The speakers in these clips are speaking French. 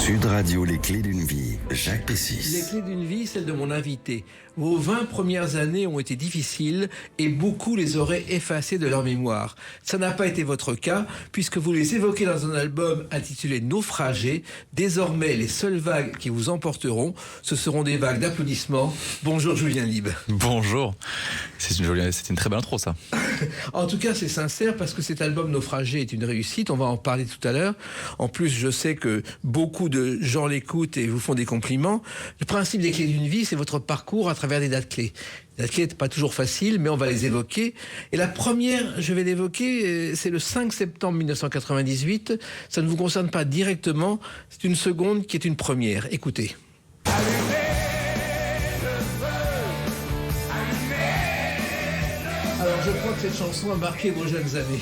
Sud Radio, les clés d'une vie, Jacques Pessis. Les clés d'une vie, celle de mon invité. Vos 20 premières années ont été difficiles et beaucoup les auraient effacées de leur mémoire. Ça n'a pas été votre cas puisque vous les évoquez dans un album intitulé Naufragés. Désormais, les seules vagues qui vous emporteront, ce seront des vagues d'applaudissements. Bonjour Julien Lieb. Bonjour. C'est une très belle intro, ça. En tout cas, c'est sincère parce que cet album Naufragés est une réussite. On va en parler tout à l'heure. En plus, je sais que beaucoup de gens l'écoutent et vous font des compliments. Le principe des clés d'une vie, c'est votre parcours à travers des dates clés. Les dates clés n'est pas toujours facile, mais on va les évoquer. Et la première, je vais l'évoquer, c'est le 5 septembre 1998. Ça ne vous concerne pas directement. C'est une seconde qui est une première. Écoutez. Alors, je crois que cette chanson a marqué vos jeunes années.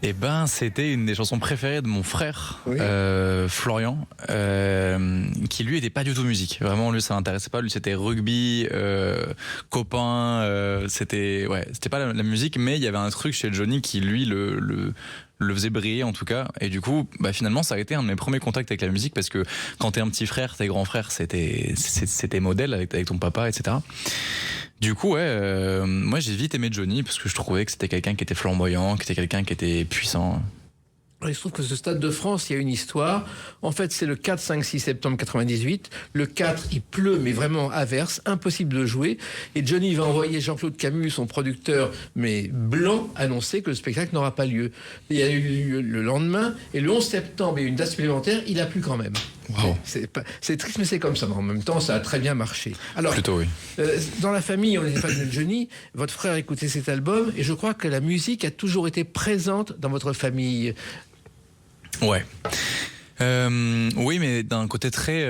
Eh ben, c'était une des chansons préférées de mon frère, oui. Florian, qui lui était pas du tout musique. Vraiment, lui, ça l'intéressait pas. Lui, c'était rugby, copain. C'était pas la musique, mais il y avait un truc chez Johnny qui lui le faisait briller en tout cas. Et du coup, finalement, ça a été un de mes premiers contacts avec la musique parce que quand t'es un petit frère, tes grands frères, c'était modèle avec ton papa, etc. Du coup, moi j'ai vite aimé Johnny parce que je trouvais que c'était quelqu'un qui était flamboyant, qui était quelqu'un qui était puissant. Il se trouve que ce Stade de France, il y a une histoire. En fait, c'est le 4, 5, 6 septembre 98. Le 4, il pleut, mais vraiment averse, impossible de jouer. Et Johnny va envoyer Jean-Claude Camus, son producteur, mais blanc, annoncer que le spectacle n'aura pas lieu. Il y a eu lieu le lendemain, et le 11 septembre, il y a eu une date supplémentaire, il a plu quand même. Wow. C'est triste, mais c'est comme ça. Mais en même temps, ça a très bien marché. Alors, plutôt, oui. Dans la famille, on était fans de Johnny. Votre frère écoutait cet album, et je crois que la musique a toujours été présente dans votre famille. Ouais. Oui, mais d'un côté très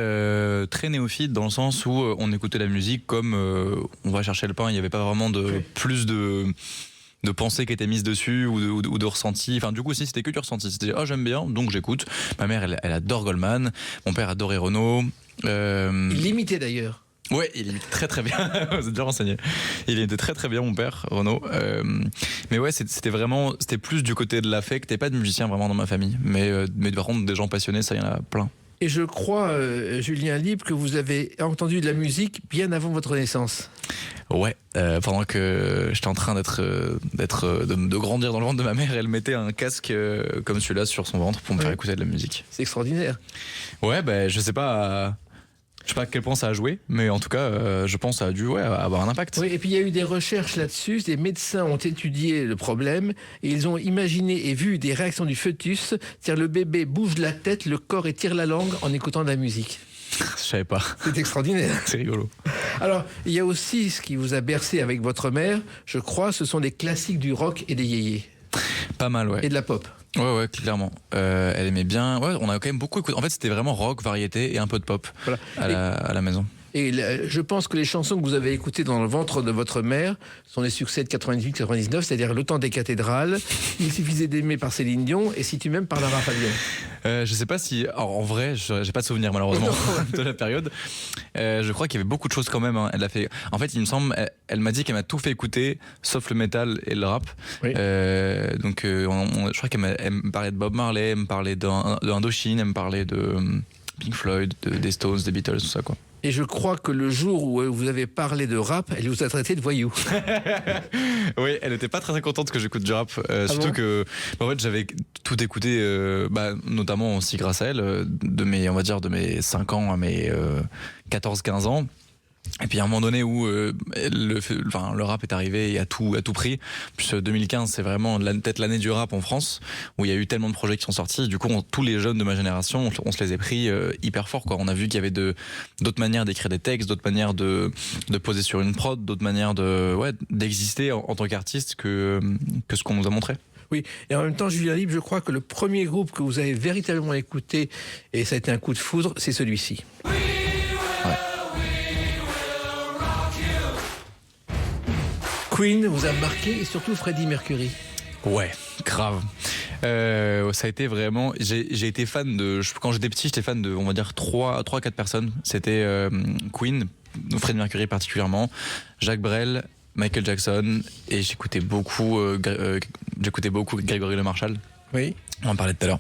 néophyte, dans le sens où on écoutait la musique comme on va chercher le pain. Il n'y avait pas vraiment plus de pensée qui était mise dessus ou de ressenti. Enfin, du coup, si c'était que du ressenti, c'était j'aime bien, donc j'écoute. Ma mère, elle adore Goldman. Mon père adorait Renaud. Il l'imitait d'ailleurs. Ouais, il imite très très bien. Vous êtes bien renseigné. Il était très très bien, mon père, Renaud. Mais ouais, c'était plus du côté de l'affect. T'es pas de musicien vraiment dans ma famille, mais par contre des gens passionnés, ça y en a plein. Et je crois, Julien Lieb, que vous avez entendu de la musique bien avant votre naissance. Ouais, pendant que j'étais en train de grandir dans le ventre de ma mère, elle mettait un casque comme celui-là sur son ventre pour me faire écouter de la musique. C'est extraordinaire. Ouais, je sais pas à quel point ça a joué, mais en tout cas, je pense que ça a dû avoir un impact. Oui, et puis il y a eu des recherches là-dessus. Des médecins ont étudié le problème et ils ont imaginé et vu des réactions du fœtus. C'est-à-dire le bébé bouge la tête, le corps étire la langue en écoutant de la musique. Je savais pas. C'est extraordinaire. C'est rigolo. Alors, il y a aussi ce qui vous a bercé avec votre mère, je crois, ce sont des classiques du rock et des yéyés. Pas mal, ouais. Et de la pop. Ouais, clairement. Elle aimait bien. Ouais, on a quand même beaucoup écouté. En fait, c'était vraiment rock, variété et un peu de pop à la maison. Et je pense que les chansons que vous avez écoutées dans le ventre de votre mère sont les succès de 98-99, c'est-à-dire Le temps des cathédrales, Il suffisait d'aimer par Céline Dion et Si tu m'aimes par Lara Fabian. Je sais pas si... Alors, en vrai, j'ai pas de souvenir malheureusement de la période. Je crois qu'il y avait beaucoup de choses quand même. Hein. Elle a fait... En fait, il me semble, elle m'a dit qu'elle m'a tout fait écouter, sauf le métal et le rap. Oui. Donc, je crois qu'elle me parlait de Bob Marley, elle me parlait de Indochine, elle me parlait de Pink Floyd, des Stones, des Beatles, tout ça, quoi. Et je crois que le jour où vous avez parlé de rap, elle vous a traité de voyou. Oui, elle n'était pas très, très contente que j'écoute du rap. Surtout que, en fait, j'avais tout écouté, notamment aussi grâce à elle, de mes 5 ans à mes 14-15 ans. Et puis à un moment donné où le rap est arrivé et à tout prix. Puis 2015, c'est vraiment peut-être l'année du rap en France, où il y a eu tellement de projets qui sont sortis. Du coup, tous les jeunes de ma génération, on se les a pris hyper fort, quoi. On a vu qu'il y avait d'autres manières d'écrire des textes, d'autres manières de poser sur une prod, d'autres manières d'exister en tant qu'artiste que ce qu'on nous a montré. Oui, et en même temps, Julien Lieb, je crois que le premier groupe que vous avez véritablement écouté, et ça a été un coup de foudre, c'est celui-ci. Queen vous a marqué et surtout Freddie Mercury. Ouais, grave. Ça a été vraiment... J'ai été fan de... Quand j'étais petit, j'étais fan de, on va dire, 3-4 personnes. C'était Queen, Freddie Mercury particulièrement, Jacques Brel, Michael Jackson, et j'écoutais beaucoup Grégory Le Marchal. Oui. On en parlait tout à l'heure.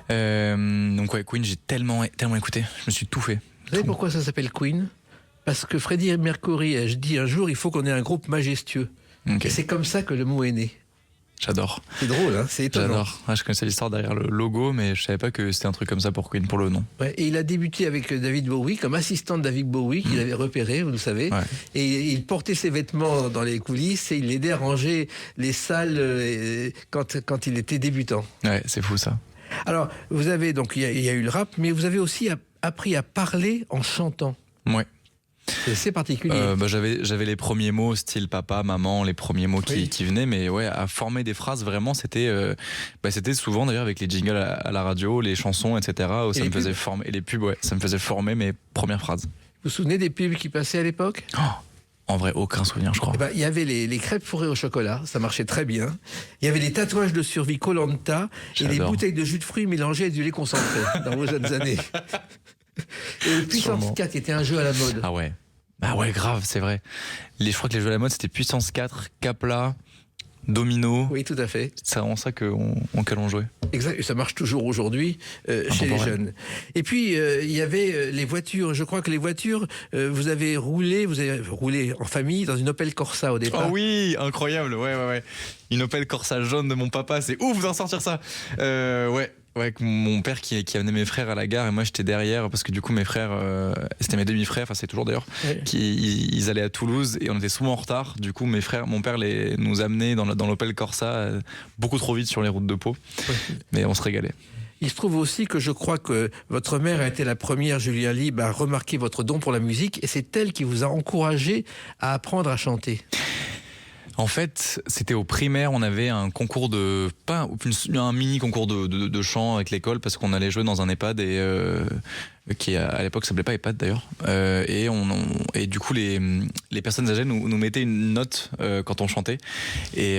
Donc ouais, Queen, j'ai tellement écouté, je me suis tout fait. Vous savez pourquoi ça s'appelle Queen? Parce que Freddie Mercury a dit un jour, il faut qu'on ait un groupe majestueux. Okay. Et c'est comme ça que le mot est né. J'adore. C'est drôle, hein, c'est étonnant. J'adore. Je connaissais l'histoire derrière le logo, mais je savais pas que c'était un truc comme ça pour Queen, pour le nom. Ouais, et il a débuté avec David Bowie, comme assistant de David Bowie, qu'il avait repéré, vous le savez. Ouais. Et il portait ses vêtements dans les coulisses et il l'aidait à ranger les salles quand il était débutant. Ouais, c'est fou ça. Alors, vous avez donc, il y a eu le rap, mais vous avez aussi appris à parler en chantant. Ouais. C'est particulier. J'avais les premiers mots style papa, maman, les premiers mots qui venaient, mais ouais, à former des phrases vraiment, c'était souvent d'ailleurs avec les jingles à la radio, les chansons, etc. Où ça me faisait former, et les pubs, ouais, ça me faisait former mes premières phrases. Vous vous souvenez des pubs qui passaient à l'époque? En vrai, aucun souvenir, je crois. Il y avait les crêpes fourrées au chocolat, ça marchait très bien. Il y avait les tatouages de survie Koh-Lanta et les bouteilles de jus de fruits mélangées à du lait concentré dans vos jeunes années. Et le Puissance 4 était un jeu à la mode. Ah ouais. Ah ouais, grave, c'est vrai. Je crois que les jeux à la mode, c'était Puissance 4, Capla, Domino. Oui, tout à fait. C'est vraiment ça auquel on jouait. Exact, et ça marche toujours aujourd'hui chez les jeunes. Et puis, il y avait les voitures. Je crois que les voitures, vous avez roulé en famille dans une Opel Corsa au départ. Oh oui, incroyable, ouais. Une Opel Corsa jaune de mon papa, c'est ouf d'en sortir ça. Ouais, mon père qui amenait mes frères à la gare et moi j'étais derrière parce que du coup mes frères, c'était mes demi-frères, enfin c'est toujours d'ailleurs, ils allaient à Toulouse et on était souvent en retard. Du coup mon père nous amenait dans l'Opel Corsa beaucoup trop vite sur les routes de Pau, mais on se régalait. Il se trouve aussi que je crois que votre mère a été la première, Julien Libre, à remarquer votre don pour la musique et c'est elle qui vous a encouragé à apprendre à chanter. En fait, c'était au primaire, on avait un concours un mini concours de chant avec l'école parce qu'on allait jouer dans un EHPAD qui à l'époque s'appelait pas EHPAD d'ailleurs. Et du coup les personnes âgées nous mettaient une note quand on chantait et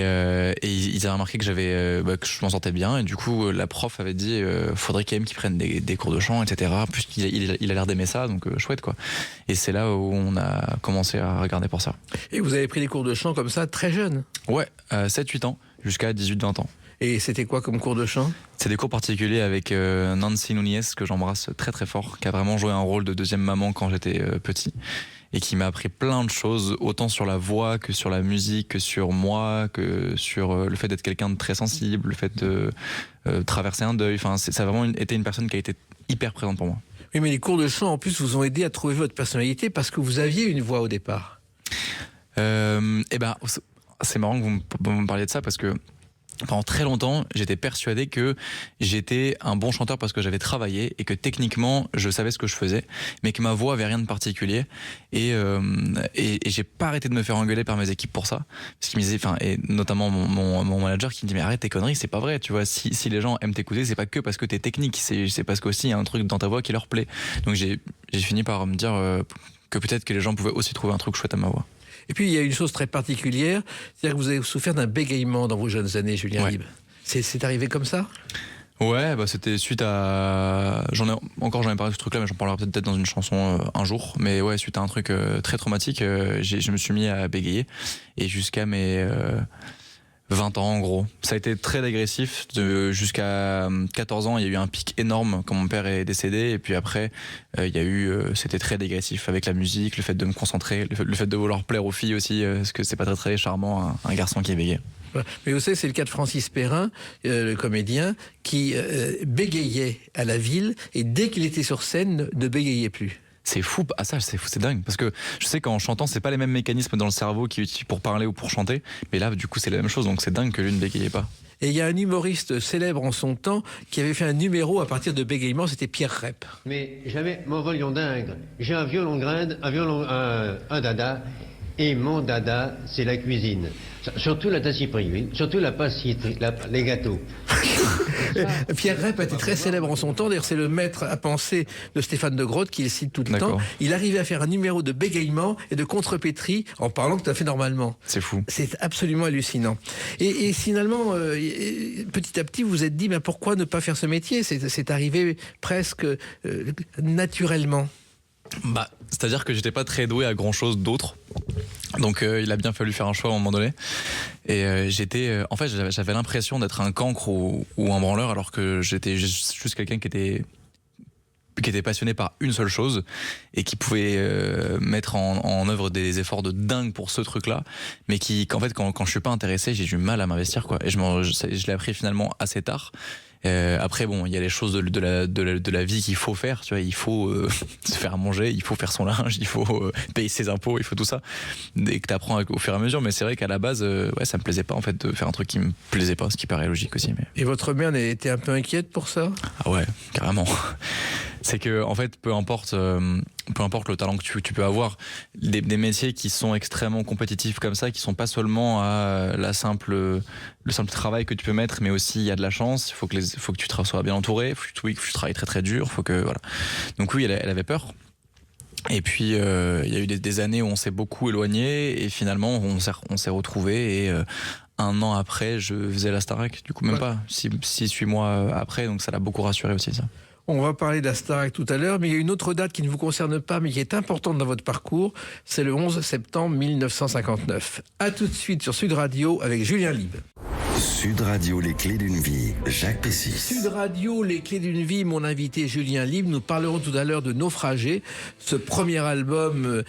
ils avaient remarqué que que je m'en sortais bien et du coup la prof avait dit faudrait quand même qu'ils prennent des cours de chant, etc. Puisqu'il a l'air d'aimer ça, donc chouette quoi. Et c'est là où on a commencé à regarder pour ça. Et vous avez pris des cours de chant comme ça très jeune? Ouais, 7-8 ans jusqu'à 18-20 ans. Et c'était quoi comme cours de chant? C'est des cours particuliers avec Nancy Nunez, que j'embrasse très très fort, qui a vraiment joué un rôle de deuxième maman quand j'étais petit et qui m'a appris plein de choses, autant sur la voix que sur la musique, que sur moi, que sur le fait d'être quelqu'un de très sensible, le fait de traverser un deuil. Enfin, ça a vraiment été une personne qui a été hyper présente pour moi. Oui, mais les cours de chant en plus vous ont aidé à trouver votre personnalité parce que vous aviez une voix au départ. C'est marrant que vous me parliez de ça parce que pendant très longtemps, j'étais persuadé que j'étais un bon chanteur parce que j'avais travaillé et que techniquement, je savais ce que je faisais, mais que ma voix avait rien de particulier. Et j'ai pas arrêté de me faire engueuler par mes équipes pour ça. Parce qu'ils me disaient, et notamment mon manager qui me dit, mais arrête tes conneries, c'est pas vrai, tu vois. Si les gens aiment t'écouter, c'est pas que parce que t'es technique, c'est parce qu'aussi il y a un truc dans ta voix qui leur plaît. Donc j'ai fini par me dire que peut-être que les gens pouvaient aussi trouver un truc chouette à ma voix. Et puis, il y a une chose très particulière, c'est-à-dire que vous avez souffert d'un bégaiement dans vos jeunes années, Julien Libre. C'est arrivé comme ça? Ouais, c'était suite à... J'en ai parlé de ce truc-là, mais j'en parlerai peut-être dans une chanson un jour. Mais ouais, suite à un truc très traumatique, je me suis mis à bégayer. Et jusqu'à mes 20 ans, en gros. Ça a été très agressif. Jusqu'à 14 ans, il y a eu un pic énorme quand mon père est décédé. Et puis après, c'était très dégressif avec la musique, le fait de me concentrer, le fait de vouloir plaire aux filles aussi, parce que c'est pas très très charmant, un garçon qui est bégayé. Mais vous savez, c'est le cas de Francis Perrin, le comédien, qui bégayait à la ville et dès qu'il était sur scène, ne bégayait plus. C'est fou, c'est dingue, parce que je sais qu'en chantant, c'est pas les mêmes mécanismes dans le cerveau qui utilisent pour parler ou pour chanter, mais là, du coup, c'est la même chose, donc c'est dingue que lui ne bégayait pas. Et il y a un humoriste célèbre en son temps qui avait fait un numéro à partir de bégaiement, c'était Pierre Rep. Mais j'avais mon violon dingue, j'ai un violon grinde, un dada, et mon dada, c'est la cuisine. Surtout la tassiperie, surtout la pâtisserie, les gâteaux. Pierre Rep a été très célèbre en son temps. D'ailleurs, c'est le maître à penser de Stéphane de Grotte qui le cite tout le temps. Il arrivait à faire un numéro de bégaiement et de contrepétrie en parlant tout à fait normalement. C'est fou. C'est absolument hallucinant. Et finalement, petit à petit, vous vous êtes dit, pourquoi ne pas faire ce métier? C'est arrivé presque naturellement. C'est-à-dire que j'étais pas très doué à grand-chose d'autre. Donc il a bien fallu faire un choix à un moment donné. Et en fait, j'avais l'impression d'être un cancre ou un branleur, alors que j'étais juste quelqu'un qui était passionné par une seule chose et qui pouvait mettre en œuvre des efforts de dingue pour ce truc-là, mais qu'en fait, quand je suis pas intéressé, j'ai du mal à m'investir, quoi. Et je l'ai appris finalement assez tard. Après, bon, il y a les choses de la vie qu'il faut faire, tu vois. Il faut se faire manger, il faut faire son linge, il faut payer ses impôts, il faut tout ça. Et que t'apprends au fur et à mesure. Mais c'est vrai qu'à la base, ouais, ça me plaisait pas en fait de faire un truc qui me plaisait pas, ce qui paraît logique aussi. Mais... Et votre mère était un peu inquiète pour ça? Ah ouais, carrément. C'est que en fait, peu importe le talent que tu peux avoir, des métiers qui sont extrêmement compétitifs comme ça, qui sont pas seulement à le simple travail que tu peux mettre, mais aussi il y a de la chance. Il faut que tu sois bien entouré, faut que tu travailles très très dur, faut que voilà. Donc oui, elle avait peur. Et puis il y a eu des années où on s'est beaucoup éloigné et finalement on s'est retrouvés et un an après je faisais la Starac, du coup même pas 6-8 mois après, donc ça l'a beaucoup rassuré aussi ça. On va parler de la Starac tout à l'heure, mais il y a une autre date qui ne vous concerne pas, mais qui est importante dans votre parcours. C'est le 11 septembre 1959. À tout de suite sur Sud Radio avec Julien Lieb. Sud Radio, les clés d'une vie, Jacques Pessis. Sud Radio, les clés d'une vie, mon invité Julien Lieb. Nous parlerons tout à l'heure de Naufragé, ce premier album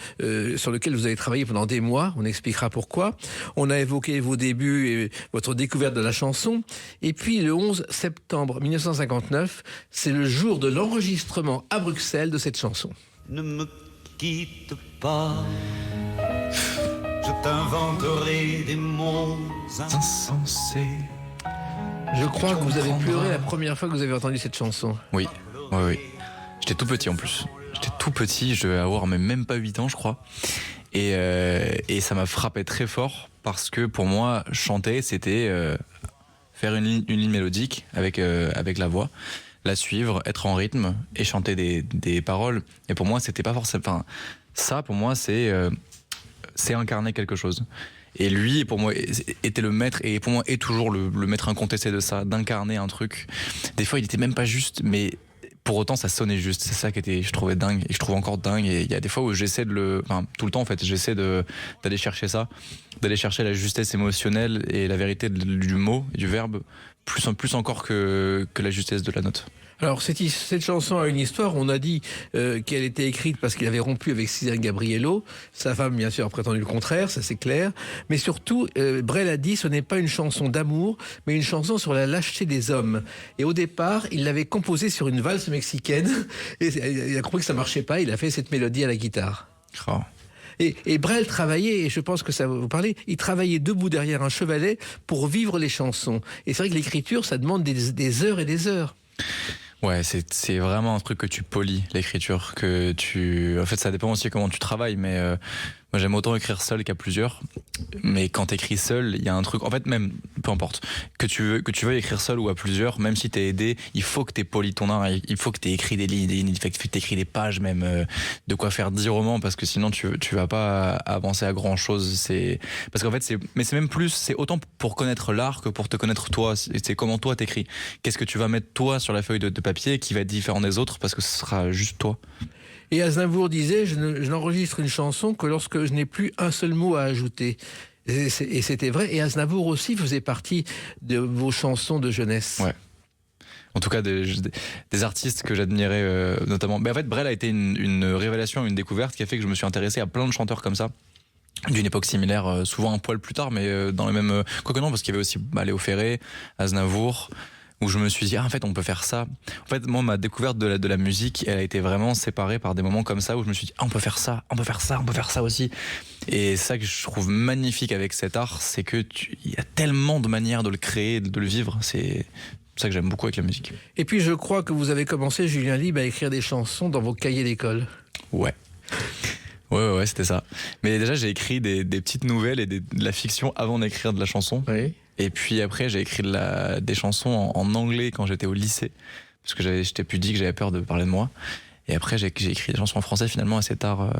sur lequel vous avez travaillé pendant des mois. On expliquera pourquoi. On a évoqué vos débuts et votre découverte de la chanson. Et puis le 11 septembre 1959, c'est le jour de l'enregistrement à Bruxelles de cette chanson. Ne me quitte pas, je t'inventerai des mots insensés. Je crois que vous avez pleuré la première fois que vous avez entendu cette chanson. Oui. J'étais tout petit en plus. J'étais tout petit, je devais avoir même pas 8 ans je crois. Et ça m'a frappé très fort parce que pour moi, chanter c'était faire une ligne mélodique avec la voix, la suivre, être en rythme et chanter des paroles. Et pour moi, c'était pas forcément... Enfin, ça pour moi c'est incarner quelque chose. Et lui, pour moi, était le maître, et pour moi, est toujours le maître incontesté de ça, d'incarner un truc. Des fois, il était même pas juste, mais pour autant, ça sonnait juste. C'est ça qui était, je trouvais dingue, et je trouve encore dingue. Et il y a des fois où j'essaie tout le temps, en fait, j'essaie d'aller chercher ça, d'aller chercher la justesse émotionnelle et la vérité du mot et du verbe, plus encore que la justesse de la note. Alors, cette chanson a une histoire. On a dit qu'elle était écrite parce qu'il avait rompu avec Cyril Gabriello. Sa femme, bien sûr, a prétendu le contraire, ça c'est clair. Mais surtout, Brel a dit ce n'est pas une chanson d'amour, mais une chanson sur la lâcheté des hommes. Et au départ, il l'avait composée sur une valse mexicaine. Et il a compris que ça marchait pas. Il a fait cette mélodie à la guitare. Oh. Et Brel travaillait, et je pense que ça va vous parler, il travaillait debout derrière un chevalet pour vivre les chansons. Et c'est vrai que l'écriture, ça demande des heures et des heures. Ouais, c'est vraiment un truc que tu polis, l'écriture, en fait, ça dépend aussi comment tu travailles, mais moi j'aime autant écrire seul qu'à plusieurs. Mais quand t'écris seul, il y a un truc, en fait, même, peu importe, que tu veux écrire seul ou à plusieurs, même si t'es aidé, il faut que t'aies poli ton art, il faut que t'aies écrit des lignes, il faut que t'écris des pages, même, de quoi faire 10 romans, parce que sinon tu vas pas avancer à grand chose. Parce qu'en fait, c'est même plus, c'est autant pour connaître l'art que pour te connaître toi. C'est comment toi t'écris. Qu'est-ce que tu vas mettre toi sur la feuille de papier qui va être différent des autres, parce que ce sera juste toi. Et Aznavour disait, je n'enregistre une chanson que lorsque je n'ai plus un seul mot à ajouter. Et c'était vrai. Et Aznavour aussi faisait partie de vos chansons de jeunesse. Ouais. En tout cas, des artistes que j'admirais notamment. Mais en fait, Brel a été une révélation, une découverte qui a fait que je me suis intéressé à plein de chanteurs comme ça. D'une époque similaire, souvent un poil plus tard, mais dans les mêmes... Quoique non, parce qu'il y avait aussi Léo Ferré, Aznavour... où je me suis dit, en fait, on peut faire ça. En fait, moi, ma découverte de la musique, elle a été vraiment séparée par des moments comme ça, où je me suis dit, on peut faire ça, on peut faire ça, on peut faire ça aussi. Et ça que je trouve magnifique avec cet art, c'est que il y a tellement de manières de le créer, de le vivre. C'est ça que j'aime beaucoup avec la musique. Et puis, je crois que vous avez commencé, Julien Lieb, à écrire des chansons dans vos cahiers d'école. Ouais. Ouais, c'était ça. Mais déjà, j'ai écrit des petites nouvelles et de la fiction avant d'écrire de la chanson. Oui. Et puis après, j'ai écrit des chansons en anglais quand j'étais au lycée, parce que j'étais pudique, j'avais peur de parler de moi. Et après, j'ai écrit des chansons en français finalement assez tard,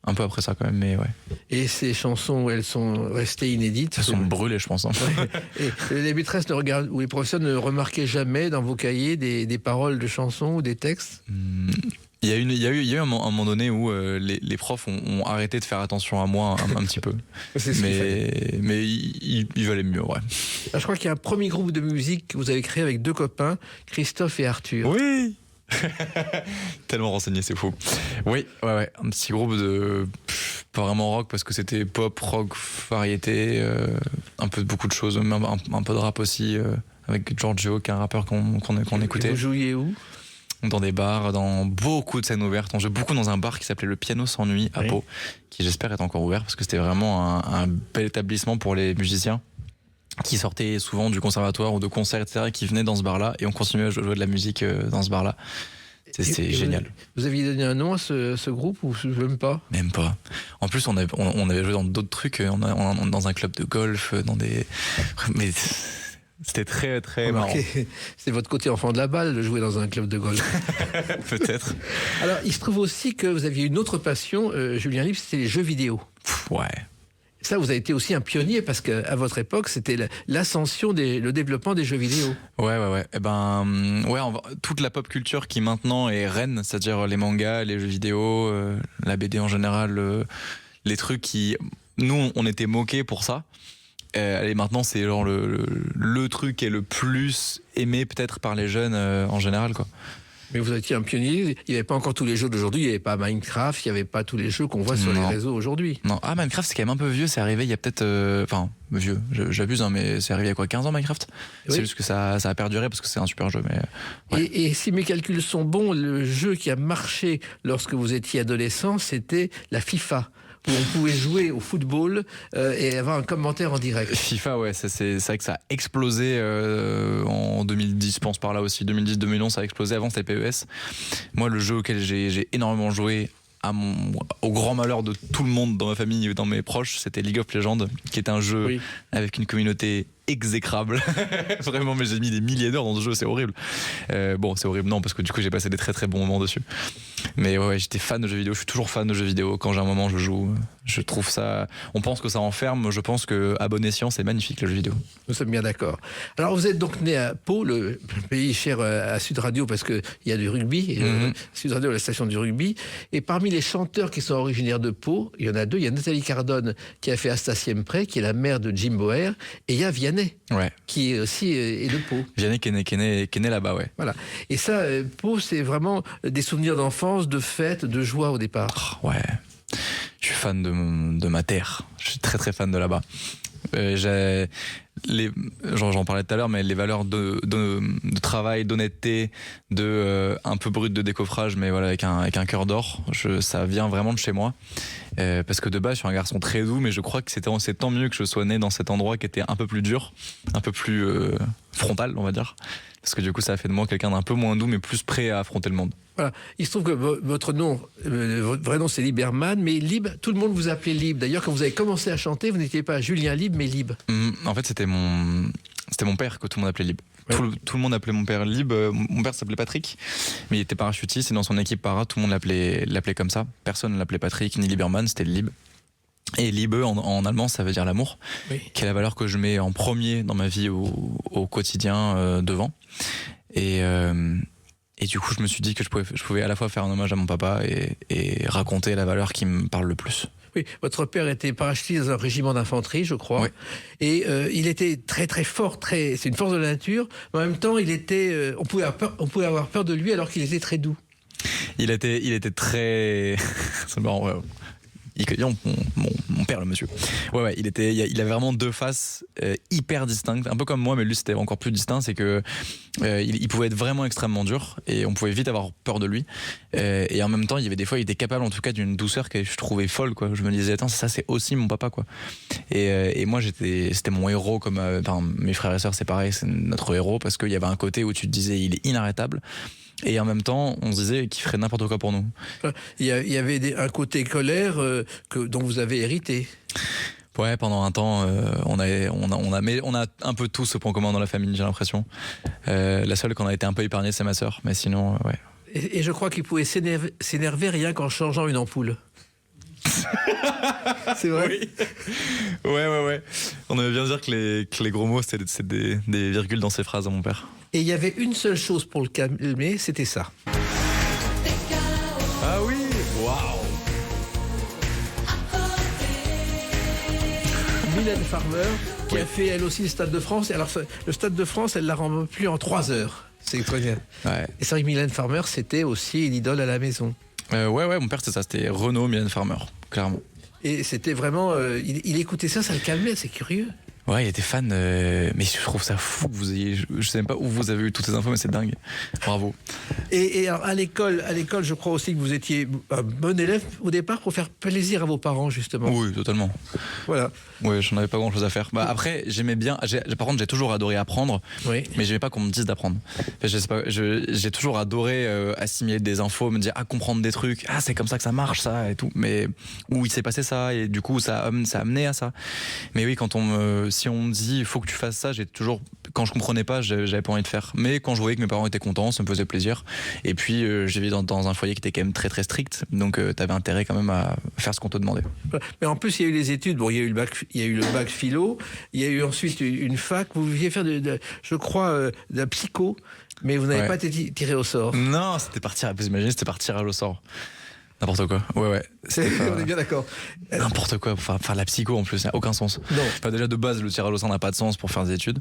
un peu après ça quand même, mais ouais. Et ces chansons, elles sont restées inédites. Elles sont brûlées, je pense. Hein. Ouais. Et les maîtresses ou les professeurs ne remarquaient jamais dans vos cahiers des paroles de chansons ou des textes? Il y a eu un moment donné où les profs ont arrêté de faire attention à moi un petit peu. Mais il valait mieux, ouais. Alors, je crois qu'il y a un premier groupe de musique que vous avez créé avec 2 copains, Christophe et Arthur. Oui. Tellement renseigné, c'est fou. Oui, ouais. Un petit groupe de... pas vraiment rock, parce que c'était pop, rock, variété, un peu de beaucoup de choses, même un peu de rap aussi, avec Giorgio, qui est un rappeur qu'on écoutait. Et vous jouiez où ? Dans des bars, dans beaucoup de scènes ouvertes. On jouait beaucoup dans un bar qui s'appelait Le Piano s'ennuie à Pau, qui j'espère est encore ouvert, parce que c'était vraiment un bel établissement pour les musiciens qui sortaient souvent du conservatoire ou de concerts, etc., et qui venaient dans ce bar-là, et on continuait à jouer de la musique dans ce bar-là. C'était génial. Vous aviez donné un nom à ce groupe ou même pas ? Même pas. En plus, on avait joué dans d'autres trucs, dans un club de golf, mais c'était très, très marrant. C'est votre côté enfant de la balle de jouer dans un club de golf. Peut-être. Alors, il se trouve aussi que vous aviez une autre passion, Julien Libre, c'était les jeux vidéo. Ouais. Ça, vous avez été aussi un pionnier parce qu'à votre époque, c'était l'ascension, le développement des jeux vidéo. Ouais. Toute la pop culture qui maintenant est reine, c'est-à-dire les mangas, les jeux vidéo, la BD en général, les trucs qui... Nous, on était moqués pour ça. Et maintenant, c'est genre le truc qui est le plus aimé peut-être par les jeunes en général, quoi. Mais vous étiez un pionnier, il n'y avait pas encore tous les jeux d'aujourd'hui, il n'y avait pas Minecraft, il n'y avait pas tous les jeux qu'on voit sur les réseaux aujourd'hui. Non, Minecraft c'est quand même un peu vieux, c'est arrivé il y a peut-être... vieux, j'abuse, hein, mais c'est arrivé il y a quoi, 15 ans Minecraft ? Oui. C'est juste que ça a perduré parce que c'est un super jeu. Mais, ouais. Et si mes calculs sont bons, le jeu qui a marché lorsque vous étiez adolescent, c'était la FIFA, où on pouvait jouer au football et avoir un commentaire en direct. FIFA, ouais, c'est vrai que ça a explosé en 2010, je pense par là aussi. 2010-2011, ça a explosé. Avant, c'était PES. Moi, le jeu auquel j'ai énormément joué, au grand malheur de tout le monde dans ma famille et dans mes proches, c'était League of Legends, qui est un jeu avec une communauté exécrable. Vraiment, mais j'ai mis des milliers d'heures dans ce jeu, c'est horrible. Bon, c'est horrible, non, parce que du coup, j'ai passé des très très bons moments dessus. Mais ouais, j'étais fan de jeux vidéo, je suis toujours fan de jeux vidéo. Quand j'ai un moment, je joue. Je trouve ça... On pense que ça enferme, je pense qu'à bon escient, c'est magnifique, le jeu vidéo. Nous sommes bien d'accord. Alors, vous êtes donc né à Pau, le pays cher à Sud Radio, parce qu'il y a du rugby. Et Sud Radio, la station du rugby. Et parmi les chanteurs qui sont originaires de Pau, il y en a 2. Il y a Nathalie Cardone, qui a fait Asta Siempre, qui est la mère de Jim Boer. Et il y a Vianney, qui est aussi est de Pau. Vianney qui est né là-bas, ouais. Voilà. Et ça, Pau, c'est vraiment des souvenirs d'enfance, de fêtes, de joie au départ. Ouais. Je suis fan de ma terre. Je suis très très fan de là-bas. J'en parlais tout à l'heure, mais les valeurs de travail, d'honnêteté, un peu brut de décoffrage, mais voilà, avec un cœur d'or, ça vient vraiment de chez moi. Parce que de base, je suis un garçon très doux, mais je crois que c'est tant mieux que je sois né dans cet endroit qui était un peu plus dur, un peu plus frontal, on va dire. Parce que du coup, ça a fait de moi quelqu'un d'un peu moins doux, mais plus prêt à affronter le monde. Voilà. Il se trouve que votre nom, votre vrai nom, c'est Lieberman, mais Lib, tout le monde vous appelait Lib. D'ailleurs, quand vous avez commencé à chanter, vous n'étiez pas Julien Lib, mais Lib. En fait, c'était mon père que tout le monde appelait Lib. Ouais. Tout le monde appelait mon père Lib. Mon père s'appelait Patrick, mais il était parachutiste et dans son équipe para, tout le monde l'appelait comme ça. Personne ne l'appelait Patrick ni Lieberman, c'était Lib. Et Liebe en allemand, ça veut dire l'amour, qui est la valeur que je mets en premier dans ma vie au quotidien devant. Et du coup, je me suis dit que je pouvais à la fois faire un hommage à mon papa et raconter la valeur qui me parle le plus. Oui, votre père était parachutiste dans un régiment d'infanterie, je crois. Oui. Et il était très très fort, c'est une force de la nature. Mais en même temps, on pouvait avoir peur de lui alors qu'il était très doux. Il était très... C'est marrant, ouais. Mon père, le monsieur. Ouais, il avait vraiment deux faces hyper distinctes, un peu comme moi, mais lui c'était encore plus distinct, c'est que il pouvait être vraiment extrêmement dur et on pouvait vite avoir peur de lui. Et en même temps, il y avait des fois, il était capable en tout cas d'une douceur que je trouvais folle, quoi. Je me disais, attends, ça c'est aussi mon papa, quoi. Et moi, c'était mon héros, mes frères et sœurs, c'est pareil, c'est notre héros parce qu'il y avait un côté où tu te disais, il est inarrêtable. Et en même temps, on se disait qu'il ferait n'importe quoi pour nous. Il y avait un côté colère dont vous avez hérité. Ouais, pendant un temps, on a un peu tous ce point commun dans la famille, j'ai l'impression. La seule qu'on a été un peu épargnée, c'est ma sœur, mais sinon, ouais. Et je crois qu'il pouvait s'énerver rien qu'en changeant une ampoule. C'est vrai. Oui. Ouais. On aimait bien dire que les gros mots, c'est des virgules dans ses phrases à mon père. Et il y avait une seule chose pour le calmer, c'était ça. Ah oui. Waouh. Mylène Farmer, qui a fait elle aussi le Stade de France. Et alors, le Stade de France, elle l'a rempli en 3 heures. C'est très bien. Ouais. Et c'est vrai que Mylène Farmer, c'était aussi une idole à la maison. Ouais, mon père, c'est ça. C'était Renaud, Mylène Farmer, clairement. Et c'était vraiment... il écoutait ça le calmait, c'est curieux. Ouais, il était fan, mais je trouve ça fou que vous ayez. Je sais même pas où vous avez eu toutes ces infos, mais c'est dingue. Bravo. Et alors à l'école, je crois aussi que vous étiez un bon élève au départ pour faire plaisir à vos parents, justement. Oui, totalement. Voilà. Ouais, j'en avais pas grand chose à faire. Bah, après, j'aimais bien. Par contre, j'ai toujours adoré apprendre, Oui. mais j'aimais pas qu'on me dise d'apprendre. Enfin, je sais pas, j'ai toujours adoré assimiler des infos, me dire comprendre des trucs. Ah, c'est comme ça que ça marche, ça et tout. Mais où il s'est passé ça et du coup ça a amené à ça. Mais oui, si on me dit il faut que tu fasses ça, j'ai toujours, quand je comprenais pas, j'avais pas envie de faire. Mais quand je voyais que mes parents étaient contents, ça me faisait plaisir. Et puis j'ai vécu dans un foyer qui était quand même très très strict, donc t'avais intérêt quand même à faire ce qu'on te demandait. Mais en plus, il y a eu les études. Bon, il y a eu le bac philo. Il y a eu ensuite une fac. Vous vouliez faire je crois, de la psycho, mais vous n'avez pas été tiré au sort. Non, vous imaginez, c'était par tirage au sort. N'importe quoi. Ouais. On est bien d'accord. N'importe quoi pour faire de la psycho en plus, ça n'a aucun sens. Non. Enfin, déjà de base, le tirage au sort n'a pas de sens pour faire des études.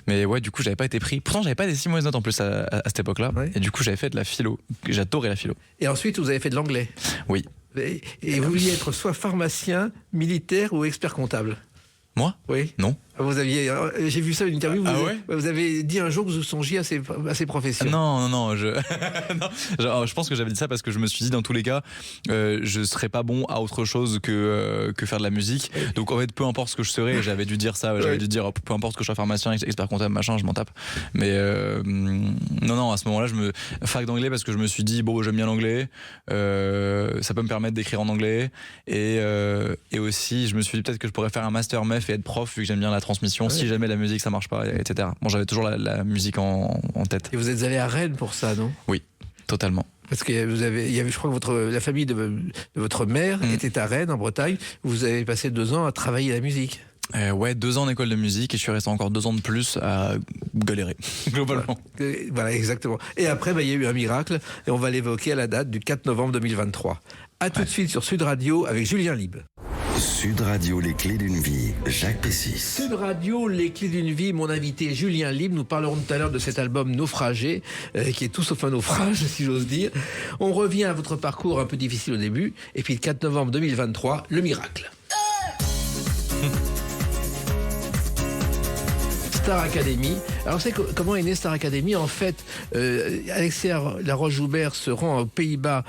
Mais ouais, du coup, j'avais pas été pris. Pourtant, j'avais pas des si mauvaises notes en plus à cette époque-là. Ouais. Et du coup, j'avais fait de la philo. J'adorais la philo. Et ensuite, vous avez fait de l'anglais. Oui. Et vous vouliez être soit pharmacien, militaire ou expert comptable. Moi ? Oui. Non. J'ai vu ça une interview. Ouais Vous avez dit un jour que vous songiez à ces professions. Non. Non, je pense que j'avais dit ça parce que je me suis dit dans tous les cas, je serais pas bon à autre chose que faire de la musique. Donc en fait, peu importe ce que je serais, j'avais dû dire ça. J'avais dû dire peu importe que je sois pharmacien, expert comptable, machin, je m'en tape. Mais non, à ce moment-là, fac d'anglais parce que je me suis dit bon, j'aime bien l'anglais, ça peut me permettre d'écrire en anglais et aussi je me suis dit peut-être que je pourrais faire un master MEF et être prof vu que j'aime bien la transmission, si jamais la musique ça marche pas, etc. Bon, j'avais toujours la musique en tête. Et vous êtes allé à Rennes pour ça, non ? Oui, totalement. Parce que je crois que la famille de votre mère était à Rennes, en Bretagne. Vous avez passé 2 ans à travailler la musique. Ouais, 2 ans en école de musique et je suis resté encore 2 ans de plus à galérer, globalement. Voilà, exactement. Et après, il y a eu un miracle et on va l'évoquer à la date du 4 novembre 2023. A tout de suite sur Sud Radio avec Julien Lieb. Sud Radio, les clés d'une vie, Jacques Pessis. Sud Radio, les clés d'une vie, mon invité Julien Lieb. Nous parlerons tout à l'heure de cet album Naufragé, qui est tout sauf un naufrage, si j'ose dire. On revient à votre parcours un peu difficile au début, et puis le 4 novembre 2023, le miracle. Star Academy. Alors, c'est comment est née Star Academy. En fait, Alexia Laroche-Joubert se rend aux Pays-Bas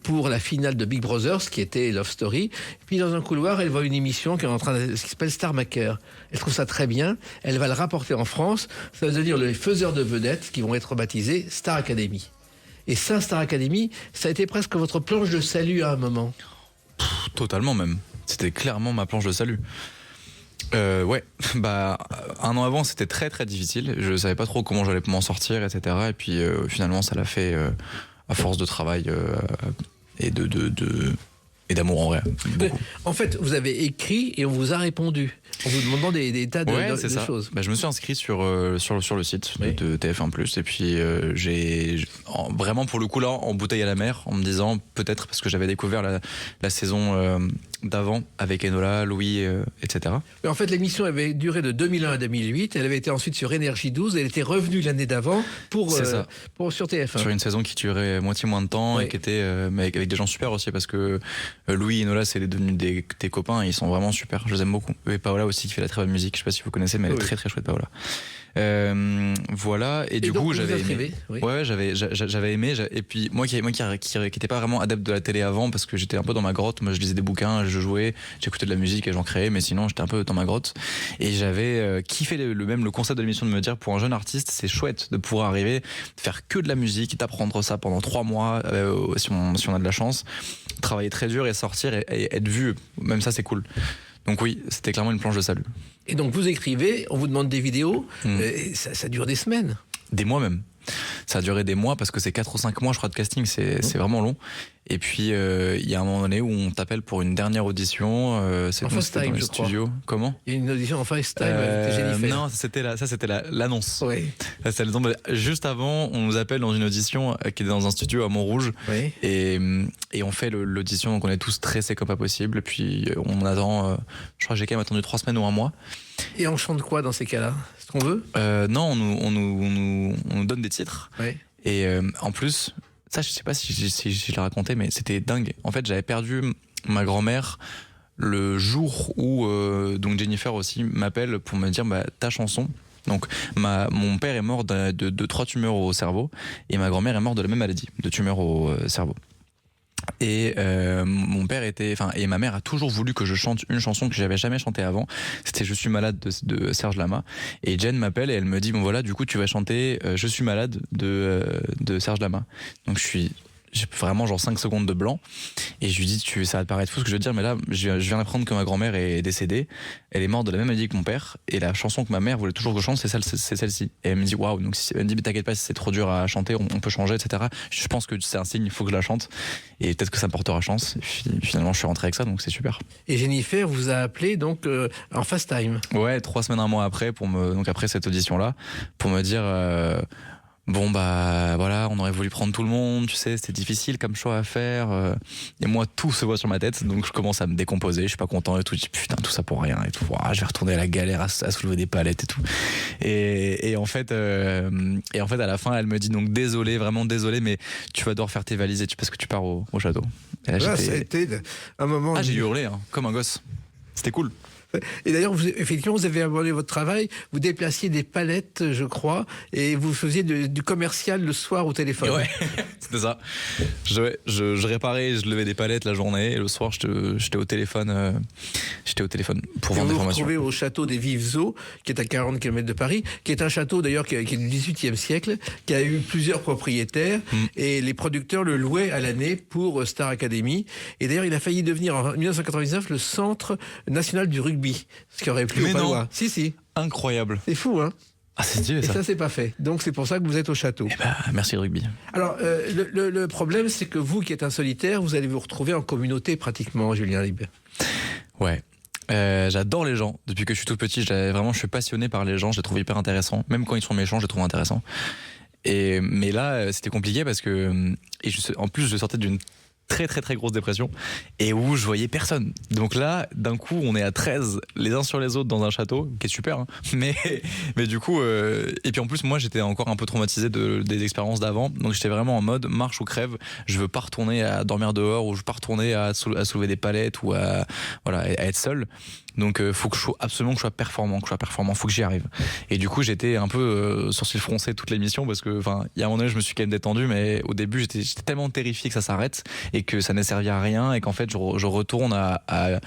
pour la finale de Big Brother, ce qui était Love Story. Puis, dans un couloir, elle voit une émission qui s'appelle Star Maker. Elle trouve ça très bien. Elle va le rapporter en France. Ça va devenir les faiseurs de vedettes qui vont être baptisés Star Academy. Et ça, Star Academy, ça a été presque votre planche de salut à un moment. Totalement même. C'était clairement ma planche de salut. Ouais, 1 an avant c'était très très difficile, je savais pas trop comment j'allais m'en sortir, etc. Et puis finalement ça l'a fait à force de travail et d'amour en vrai. Beaucoup. En fait, vous avez écrit et on vous a répondu en vous demandant des tas de choses. Je me suis inscrit sur le site de TF1+, et puis j'ai vraiment pour le coup là en bouteille à la mer en me disant peut-être parce que j'avais découvert la saison d'avant avec Enola, Louis, etc. Mais en fait, l'émission avait duré de 2001 à 2008. Elle avait été ensuite sur Énergie 12. Elle était revenue l'année d'avant sur TF1. Sur une saison qui durait moitié moins de temps et qui était mais avec des gens super aussi parce que Louis et Enola c'est devenu des copains et ils sont vraiment super. Je les aime beaucoup. Et Paola aussi qui fait la très bonne musique. Je sais pas si vous connaissez, mais elle est très très chouette Paola. Voilà, et du coup j'avais aimé. Ouais, j'avais aimé, et puis moi qui était pas vraiment adepte de la télé avant parce que j'étais un peu dans ma grotte. Moi je lisais des bouquins, je jouais, j'écoutais de la musique et j'en créais, mais sinon j'étais un peu dans ma grotte et j'avais kiffé le concept de l'émission, de me dire pour un jeune artiste c'est chouette de pouvoir arriver faire que de la musique, d'apprendre ça pendant 3 mois si on a de la chance, travailler très dur et sortir et être vu, même ça c'est cool. Donc oui, c'était clairement une planche de salut. Et donc vous écrivez, on vous demande des vidéos, et ça dure des semaines. Des mois même. Ça a duré des mois parce que c'est 4 ou 5 mois, je crois, de casting. C'est vraiment long. Et puis, il y a un moment donné où on t'appelle pour une dernière audition. En FaceTime, dans les je crois. studios. Comment? Il y a une audition en FaceTime avec Jennifer. Non, ça c'était l'annonce. Oui. Ça, c'est juste avant, on nous appelle dans une audition qui est dans un studio à Montrouge. Oui. Et on fait l'audition, donc on est tous stressés comme pas possible. Et puis on attend, je crois que j'ai quand même attendu 3 semaines ou 1 mois. Et on chante quoi dans ces cas-là? Ce qu'on veut? Non, on nous donne des titres. Oui. Et en plus, ça je sais pas si je l'ai raconté, mais c'était dingue. En fait, j'avais perdu ma grand-mère le jour où donc Jennifer aussi m'appelle pour me dire ta chanson. Donc mon père est mort de 3 tumeurs au cerveau et ma grand-mère est morte de la même maladie, de tumeurs au cerveau. Et mon père et ma mère a toujours voulu que je chante une chanson que j'avais jamais chantée avant. C'était Je suis malade de Serge Lama. Et Jen m'appelle et elle me dit bon voilà, du coup tu vas chanter Je suis malade de Serge Lama. Donc j'ai vraiment genre 5 secondes de blanc et je lui dis ça va te paraître fou ce que je veux dire, mais là je viens d'apprendre que ma grand-mère est décédée, elle est morte de la même maladie que mon père et la chanson que ma mère voulait toujours que je chante c'est celle-ci. Et elle me dit waouh, donc elle me dit mais t'inquiète pas, si c'est trop dur à chanter on peut changer, etc. Je pense que c'est un signe, il faut que je la chante et peut-être que ça me portera chance. Et puis, finalement je suis rentré avec ça, donc c'est super. Et Jennifer vous a appelé donc en FaceTime. Ouais, 3 semaines, 1 mois après donc après cette audition là pour me dire bon voilà, on aurait voulu prendre tout le monde, tu sais, c'était difficile comme choix à faire. Et moi, tout se voit sur ma tête, donc je commence à me décomposer, je suis pas content et tout, je dis putain, tout ça pour rien et tout. Je vais retourner à la galère à soulever des palettes et tout. Et en fait, à la fin, elle me dit donc désolé, vraiment désolé, mais tu vas devoir faire tes valises parce que tu pars au château. Et là, ça a été un moment. J'ai hurlé, comme un gosse. C'était cool. Et d'ailleurs, effectivement, vous avez abordé votre travail, vous déplaciez des palettes, je crois, et vous faisiez du commercial le soir au téléphone. Ouais, c'était ça. Je réparais, je levais des palettes la journée, et le soir, j'étais au téléphone pour vendre des formations. Vous vous retrouvez au château des Vives Eaux, qui est à 40 km de Paris, qui est un château d'ailleurs qui est du XVIIIe siècle, qui a eu plusieurs propriétaires, et les producteurs le louaient à l'année pour Star Academy. Et d'ailleurs, il a failli devenir en 1999 le centre national du rugby. Ce qui aurait plu au Palois. Si. Incroyable. C'est fou, hein? Ah, c'est Dieu, ça. Et ça, c'est pas fait. Donc, c'est pour ça que vous êtes au château. Merci le rugby. Alors, le problème, c'est que vous, qui êtes un solitaire, vous allez vous retrouver en communauté, pratiquement, Julien Lieb. Ouais. J'adore les gens. Depuis que je suis tout petit, je suis passionné par les gens. Je les trouve hyper intéressants. Même quand ils sont méchants, je les trouve intéressants. Mais là, c'était compliqué parce que... en plus, je sortais d'une très très très grosse dépression et où je voyais personne. Donc là, d'un coup, on est à 13 les uns sur les autres dans un château, qui est super, hein. Mais du coup, et puis en plus, moi, j'étais encore un peu traumatisé des expériences d'avant. Donc j'étais vraiment en mode marche ou crève. Je veux pas retourner à dormir dehors ou je veux pas retourner à soulever des palettes ou à être seul. Donc faut que absolument que je sois performant, faut que j'y arrive. Et du coup, j'étais un peu sourcil froncé toute l'émission parce que il y a un moment donné, je me suis quand même détendu, mais au début, j'étais tellement terrifié que ça s'arrête et que ça n'ait servi à rien et qu'en fait, je retourne à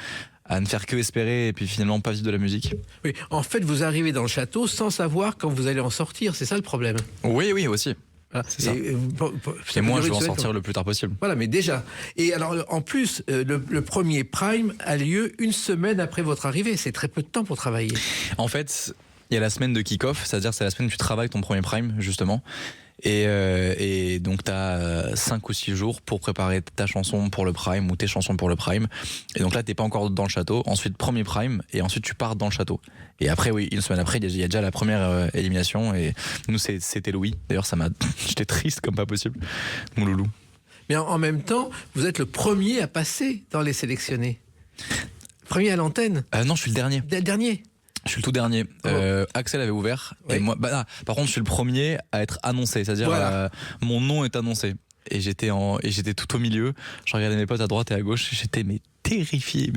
ne faire que espérer et puis finalement pas vivre de la musique. Oui, en fait, vous arrivez dans le château sans savoir quand vous allez en sortir, c'est ça le problème. Oui, aussi. Voilà. C'est ça. Et moi, je vais en sortir le plus tard possible. Voilà, mais déjà. Et alors, en plus, le premier prime a lieu 1 semaine après votre arrivée. C'est très peu de temps pour travailler. En fait, il y a la semaine de kick-off, c'est-à-dire c'est la semaine où tu travailles ton premier prime, justement. Et donc t'as 5 ou 6 jours pour préparer ta chanson pour le prime ou tes chansons pour le prime. Et donc là t'es pas encore dans le château. Ensuite premier prime et ensuite tu pars dans le château. Et après 1 semaine après il y a déjà la première élimination et nous c'était Louis. D'ailleurs j'étais triste comme pas possible, mon loulou. Mais en même temps vous êtes le premier à passer dans les sélectionnés. Premier à l'antenne. Non, je suis le dernier. Dernier. Je suis le tout dernier. Axel avait ouvert. Oui. Et moi, par contre, je suis le premier à être annoncé. C'est-à-dire, voilà. Mon nom est annoncé. Et j'étais tout au milieu. Je regardais mes potes à droite et à gauche. J'étais terrifié.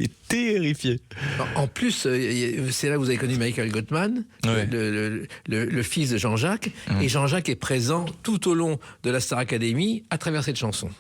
En plus, c'est là où vous avez connu Michael Gottman, ouais. le fils de Jean-Jacques. Et Jean-Jacques est présent tout au long de la Star Academy à travers cette chanson.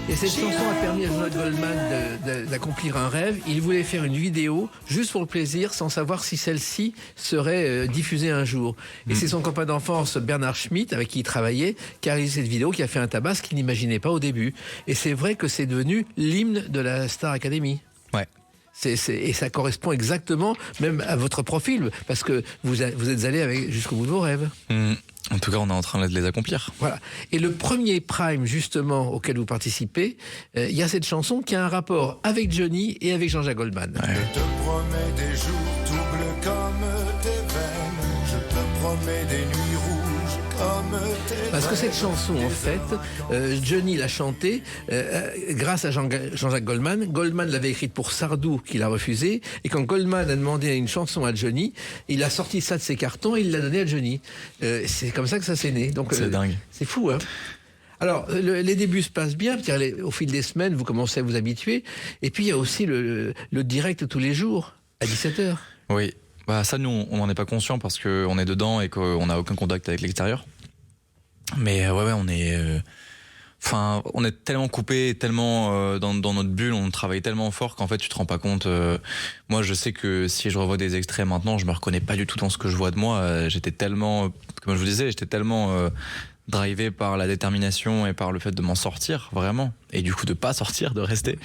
Et cette chanson a permis à Jean-Jacques Goldman d'accomplir un rêve. Il voulait faire une vidéo juste pour le plaisir, sans savoir si celle-ci serait diffusée un jour. Et c'est son copain d'enfance, Bernard Schmitt, avec qui il travaillait, qui a réalisé cette vidéo, qui a fait un tabac, ce qu'il n'imaginait pas au début. Et c'est vrai que c'est devenu l'hymne de la Star Academy. Ouais. Et ça correspond exactement même à votre profil, parce que vous êtes allé jusqu'au bout de vos rêves. En tout cas, on est en train de les accomplir. Voilà. Et le premier Prime, justement, auquel vous participez, il y a cette chanson qui a un rapport avec Johnny et avec Jean-Jacques Goldman. Ouais. Je te promets des jours tout bleus comme tes veines. Je te promets des nuits rouges comme tes veines. Parce que cette chanson, en fait, Johnny l'a chantée grâce à Jean-Jacques Goldman. Goldman l'avait écrite pour Sardou, qu'il a refusé. Et quand Goldman a demandé une chanson à Johnny, il a sorti ça de ses cartons et il l'a donné à Johnny. C'est comme ça que ça s'est né. Donc, c'est dingue. C'est fou, hein. Alors, les débuts se passent bien, au fil des semaines, vous commencez à vous habituer. Et puis, il y a aussi le direct tous les jours, à 17h. Oui, bah, ça, nous, on n'en est pas conscient parce qu'on est dedans et qu'on n'a aucun contact avec l'extérieur. Mais ouais, on est... on est tellement coupé, tellement dans notre bulle, on travaille tellement fort qu'en fait tu te rends pas compte. Moi je sais que si je revois des extraits maintenant, je me reconnais pas du tout dans ce que je vois de moi. J'étais tellement, comme je vous disais, drivé par la détermination et par le fait de m'en sortir vraiment, et du coup de pas sortir, de rester,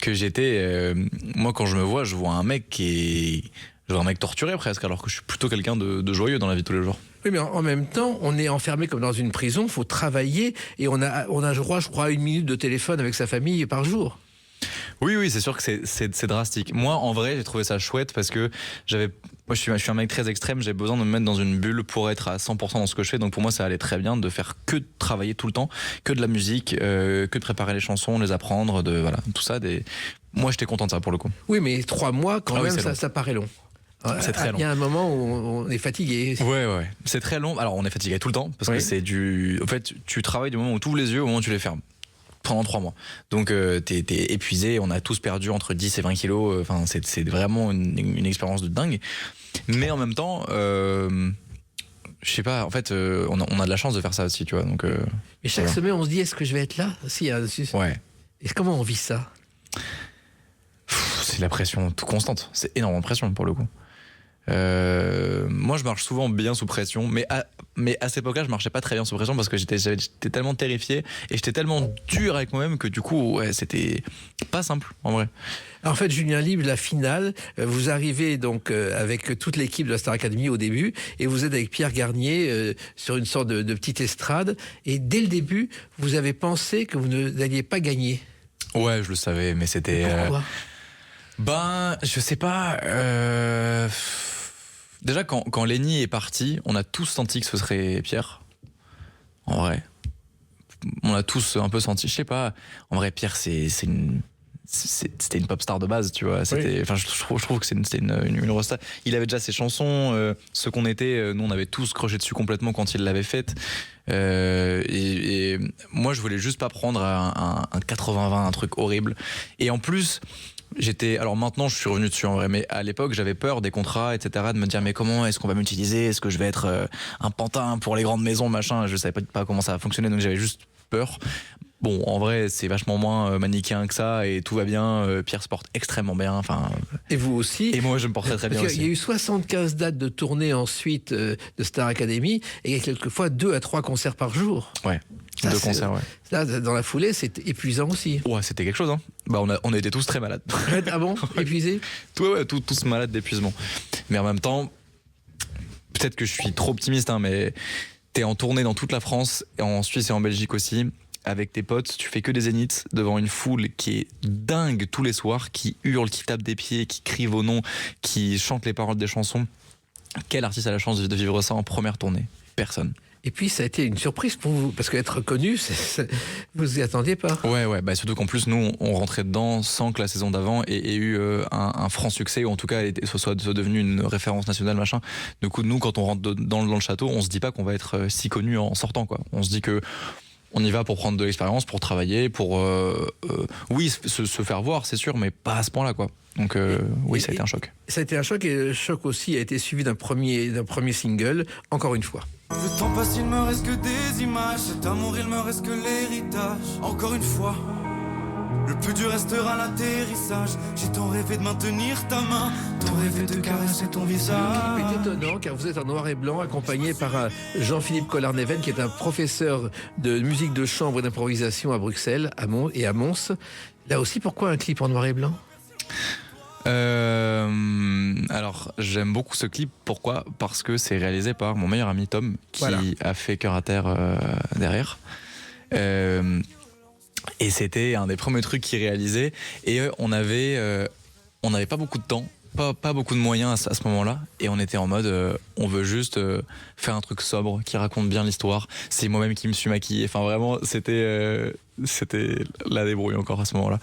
que j'étais... moi quand je me vois, je vois un mec torturé presque, alors que je suis plutôt quelqu'un de joyeux dans la vie de tous les jours. Oui, mais en même temps, on est enfermé comme dans une prison, il faut travailler, et on a je crois, 1 minute de téléphone avec sa famille par jour. Oui, c'est sûr que c'est drastique. Moi, en vrai, j'ai trouvé ça chouette parce que je suis un mec très extrême, j'ai besoin de me mettre dans une bulle pour être à 100% dans ce que je fais, donc pour moi, ça allait très bien de faire que de travailler tout le temps, que de la musique, que de préparer les chansons, les apprendre, tout ça. Moi, j'étais content de ça pour le coup. Oui, mais 3 mois, quand même, ça paraît long. C'est très long. Il y a un moment où on est fatigué. Ouais. C'est très long. Alors, on est fatigué tout le temps parce que en fait, tu travailles du moment où tu ouvres les yeux au moment où tu les fermes. Pendant 3 mois. Donc, t'es épuisé. On a tous perdu entre 10 et 20 kilos. Enfin, c'est vraiment une expérience de dingue. Mais en même temps, je sais pas, en fait, on a de la chance de faire ça aussi, tu vois. Donc, mais chaque semaine, on se dit, est-ce que je vais être là? Si, ouais. Et comment on vit ça? C'est la pression toute constante. C'est énormément de pression pour le coup. Moi je marche souvent bien sous pression, mais à cette époque-là je marchais pas très bien sous pression parce que j'étais tellement terrifié et j'étais tellement dur avec moi-même que du coup c'était pas simple en vrai. En fait, Julien Libre, la finale, vous arrivez donc avec toute l'équipe de la Star Academy au début, et vous êtes avec Pierre Garnier sur une sorte de petite estrade, et dès le début vous avez pensé que vous n'alliez pas gagner. Ouais, je le savais, mais c'était... Pourquoi? Je sais pas... Déjà, quand Lenny est parti, on a tous senti que ce serait Pierre. En vrai. On a tous un peu senti, je sais pas. En vrai, Pierre, c'était une pop star de base, tu vois. C'était, enfin, je trouve que c'était une resta. Il avait déjà ses chansons, ce qu'on était. Nous, on avait tous croché dessus complètement quand il l'avait faite. Et moi, je voulais juste pas prendre un 80-20, un truc horrible. Et en plus. Alors maintenant je suis revenu dessus en vrai, mais à l'époque j'avais peur des contrats, etc., de me dire mais comment est-ce qu'on va m'utiliser, est-ce que je vais être un pantin pour les grandes maisons, machin, je savais pas comment ça va fonctionner, donc j'avais juste peur. Bon, en vrai c'est vachement moins manichéen que ça et tout va bien, Pierre se porte extrêmement bien, enfin. Et vous aussi. Et moi je me portais très bien aussi. Il y a eu 75 dates de tournée ensuite de Star Academy, et il y a quelquefois 2 à 3 concerts par jour. Ouais. Ça, 2 concerts, ouais. Là, dans la foulée, c'est épuisant aussi. Ouais, c'était quelque chose, hein. Bah, on a été tous très malades. Ah bon? Épuisés? Ouais, tous malades d'épuisement. Mais en même temps, peut-être que je suis trop optimiste, hein, mais t'es en tournée dans toute la France, en Suisse et en Belgique aussi, avec tes potes, tu fais que des zéniths devant une foule qui est dingue tous les soirs, qui hurle, qui tape des pieds, qui crie vos noms, qui chante les paroles des chansons. Quel artiste a la chance de vivre ça en première tournée? Personne. Et puis ça a été une surprise pour vous, parce qu'être connu, vous y attendiez pas. Ouais, bah surtout qu'en plus nous on rentrait dedans sans que la saison d'avant ait eu un franc succès, ou en tout cas soit devenu une référence nationale, machin. Du coup nous quand on rentre dans le château, on se dit pas qu'on va être si connu en sortant, quoi. On se dit que on y va pour prendre de l'expérience, pour travailler, pour oui se faire voir, c'est sûr, mais pas à ce point-là, quoi. Donc oui, ça a été un choc. Ça a été un choc, et le choc aussi a été suivi d'un premier single, encore une fois. Le temps passe, il me reste que des images. Cet amour, il me reste que l'héritage. Encore une fois, le plus dur restera l'atterrissage. J'ai tant rêvé de maintenir ta main, tant rêvé de caresser ton visage. C'est étonnant car vous êtes en noir et blanc, accompagné par Jean-Philippe Collard-Neven, qui est un professeur de musique de chambre et d'improvisation à Bruxelles et à Mons. Là aussi, pourquoi un clip en noir et blanc? Alors, j'aime beaucoup ce clip. Pourquoi ? Parce que c'est réalisé par mon meilleur ami Tom, qui a fait Cœur à terre derrière. Et c'était un des premiers trucs qu'il réalisait. Et on n'avait pas beaucoup de temps, pas beaucoup de moyens à ce moment-là. Et on était en mode, on veut juste faire un truc sobre, qui raconte bien l'histoire. C'est moi-même qui me suis maquillé. Enfin, vraiment, c'était la débrouille encore à ce moment-là.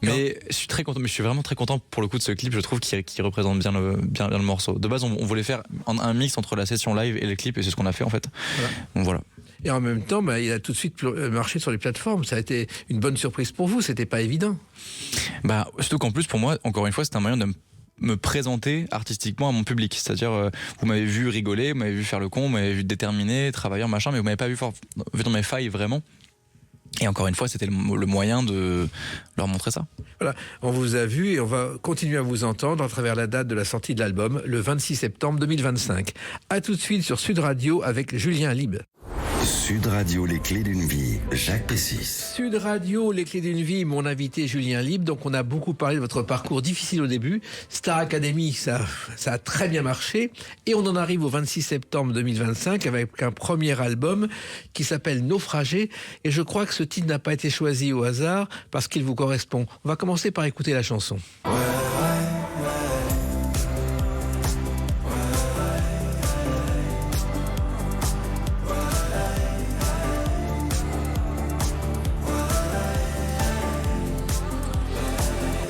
Mais je suis très content, mais je suis vraiment très content pour le coup de ce clip. Je trouve qu'il représente bien le morceau. De base, on voulait faire un mix entre la session live et le clip, et c'est ce qu'on a fait en fait. Donc voilà. Et en même temps, il a tout de suite marché sur les plateformes. Ça a été une bonne surprise pour vous. C'était pas évident. Surtout qu'en plus, pour moi, encore une fois, c'est un moyen de me présenter artistiquement à mon public. C'est-à-dire, vous m'avez vu rigoler, vous m'avez vu faire le con, vous m'avez vu déterminé, travailleur, machin, mais vous m'avez pas vu dans mes failles vraiment. Et encore une fois, c'était le moyen de leur montrer ça. Voilà, on vous a vu et on va continuer à vous entendre à travers la date de la sortie de l'album, le 26 septembre 2025. A tout de suite sur Sud Radio avec Julien Lieb. Sud Radio, les clés d'une vie, Jacques Pessis. Sud Radio, les clés d'une vie, mon invité Julien Lieb. Donc on a beaucoup parlé de votre parcours difficile au début. Star Academy, ça a très bien marché. Et on en arrive au 26 septembre 2025 avec un premier album qui s'appelle Naufragé. Et je crois que ce titre n'a pas été choisi au hasard parce qu'il vous correspond. On va commencer par écouter la chanson.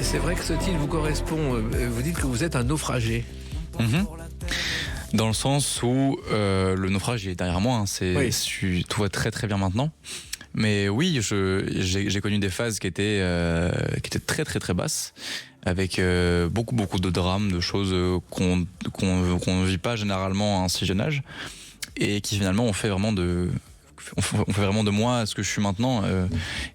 C'est vrai que ce titre vous correspond. Vous dites que vous êtes un naufragé. Dans le sens où le naufrage il est derrière moi. Tout va très très bien maintenant. Mais oui, j'ai connu des phases qui étaient très très très basses, avec beaucoup de drames, de choses qu'on ne vit pas généralement à un si jeune âge, et qui finalement ont fait vraiment on fait vraiment de moi ce que je suis maintenant,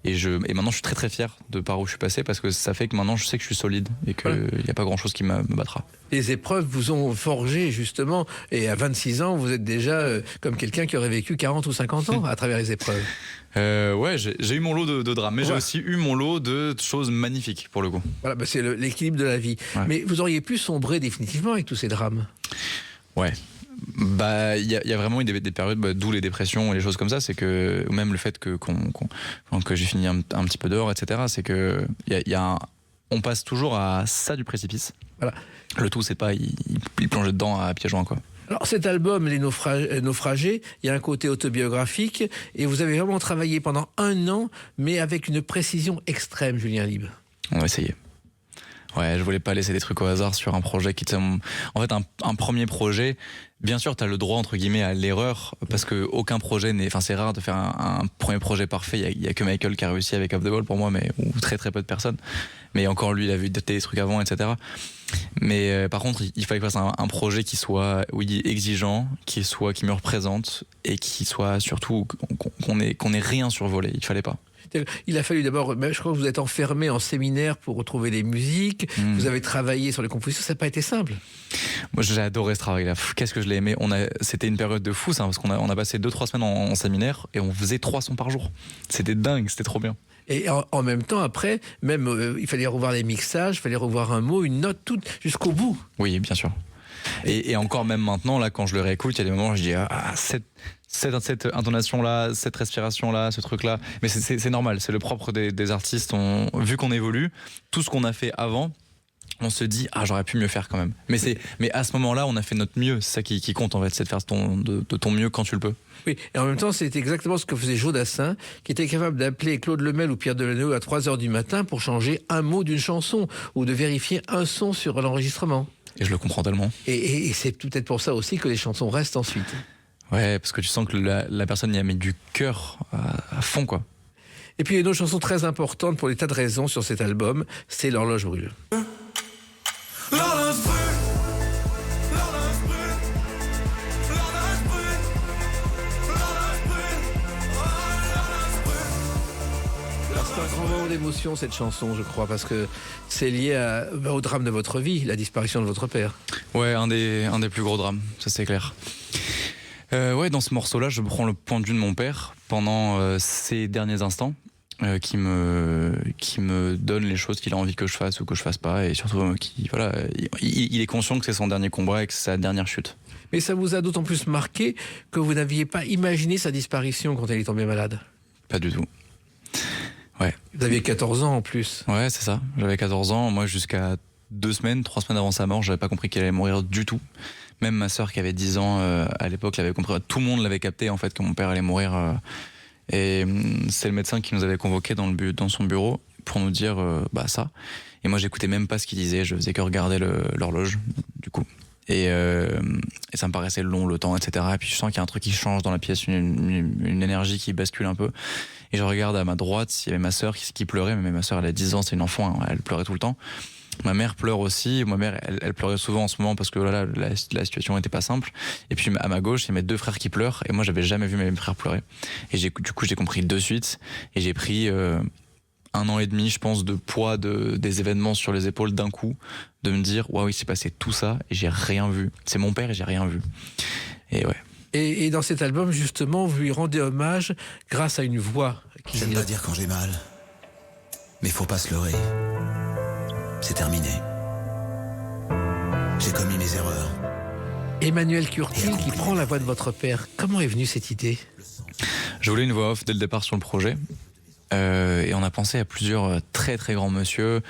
et maintenant je suis très très fier de par où je suis passé, parce que ça fait que maintenant je sais que je suis solide et qu'il n'y a pas grand chose qui me battra. Les épreuves vous ont forgé justement, et à 26 ans vous êtes déjà comme quelqu'un qui aurait vécu 40 ou 50 ans à travers les épreuves. J'ai eu mon lot de drames, mais j'ai aussi eu mon lot de choses magnifiques pour le coup. Voilà, c'est l'équilibre de la vie. Mais vous auriez pu sombrer définitivement avec tous ces drames. Ouais. Il y a vraiment eu des périodes, d'où les dépressions et les choses comme ça. C'est que même le fait que j'ai fini un petit peu dehors, etc. C'est que on passe toujours à ça du précipice. Voilà. Le tout, c'est pas il plonger dedans à pieds joints, quoi. Alors cet album, Les Naufragés, il y a un côté autobiographique et vous avez vraiment travaillé pendant 1 an, mais avec une précision extrême, Julien Lieb. On va essayer. Ouais, je voulais pas laisser des trucs au hasard sur un projet qui était en fait un premier projet. Bien sûr, tu as le droit entre guillemets à l'erreur, parce que aucun projet c'est rare de faire un premier projet parfait. Il y a que Michael qui a réussi avec Off the Wall pour moi, ou très très peu de personnes. Mais encore lui, il a vu des trucs avant, etc. Mais par contre, il fallait que je fasse un projet qui soit exigeant, qui me représente, et qui soit surtout qu'on ait rien survolé. Il fallait pas. Il a fallu d'abord, je crois que vous êtes enfermé en séminaire pour retrouver les musiques, vous avez travaillé sur les compositions, ça n'a pas été simple. Moi j'ai adoré ce travail-là, qu'est-ce que je l'ai aimé. C'était une période de fou, ça, parce qu'on a passé 2-3 semaines en séminaire et on faisait 3 sons par jour. C'était dingue, c'était trop bien. Et en même temps, après, même il fallait revoir les mixages, il fallait revoir un mot, une note, tout jusqu'au bout. Oui, bien sûr. Et encore même maintenant, là, quand je le réécoute, il y a des moments où je dis cette intonation-là, cette respiration-là, ce truc-là. Mais c'est normal, c'est le propre des artistes. Vu qu'on évolue, tout ce qu'on a fait avant, on se dit j'aurais pu mieux faire quand même. Mais à ce moment-là, on a fait notre mieux. C'est ça qui compte en fait, c'est de faire de ton mieux quand tu le peux. Oui, et en même temps, c'était exactement ce que faisait Joe Dassin, qui était capable d'appeler Claude Lemel ou Pierre Delanoë à 3h du matin pour changer un mot d'une chanson ou de vérifier un son sur l'enregistrement. Et je le comprends tellement. Et c'est peut-être pour ça aussi que les chansons restent ensuite. Ouais, parce que tu sens que la personne y a mis du cœur à fond, quoi. Et puis il y a une autre chanson très importante pour des tas de raisons sur cet album, c'est L'horloge brûle. L'horloge brûle, l'horloge brûle, l'horloge brûle, l'horloge brûle. Alors c'est un grand moment d'émotion cette chanson, je crois, parce que c'est lié au drame de votre vie, la disparition de votre père. Ouais, un des plus gros drames, ça c'est clair. Dans ce morceau-là, je prends le point de vue de mon père pendant ses derniers instants. qui me donne les choses qu'il a envie que je fasse ou que je fasse pas, et surtout il est conscient que c'est son dernier combat et que c'est sa dernière chute. Mais ça vous a d'autant plus marqué que vous n'aviez pas imaginé sa disparition quand elle est tombée malade. Pas du tout. Ouais. Vous aviez 14 ans en plus. Ouais, c'est ça. J'avais 14 ans. Moi, jusqu'à 3 semaines avant sa mort, j'avais pas compris qu'elle allait mourir du tout. Même ma sœur qui avait 10 ans à l'époque l'avait compris. Tout le monde l'avait capté en fait que mon père allait mourir. Et c'est le médecin qui nous avait convoqués dans son bureau pour nous dire ça. Et moi, j'écoutais même pas ce qu'il disait. Je faisais que regarder l'horloge du coup. Et ça me paraissait long le temps, etc. Et puis je sens qu'il y a un truc qui change dans la pièce, une énergie qui bascule un peu. Et je regarde à ma droite, il y avait ma sœur qui pleurait, mais ma sœur elle a 10 ans, c'est une enfant, hein, elle pleurait tout le temps. Ma mère pleure aussi, ma mère elle pleurait souvent en ce moment parce que la situation n'était pas simple. Et puis à ma gauche, il y a mes 2 frères qui pleurent, et moi j'avais jamais vu mes frères pleurer. Et du coup j'ai compris de suite, et j'ai pris 1 an et demi, je pense, de poids des événements sur les épaules d'un coup, de me dire waouh, il s'est passé tout ça et j'ai rien vu. C'est mon père et j'ai rien vu. Et ouais. Et dans cet album, justement, vous lui rendez hommage grâce à une voix. J'aime pas dire quand j'ai mal, mais faut pas se leurrer. C'est terminé. J'ai commis mes erreurs. Emmanuel Curtil qui prend la voix de votre père. Comment est venue cette idée ? Je voulais une voix off dès le départ sur le projet. Et on a pensé à plusieurs très très grands monsieur.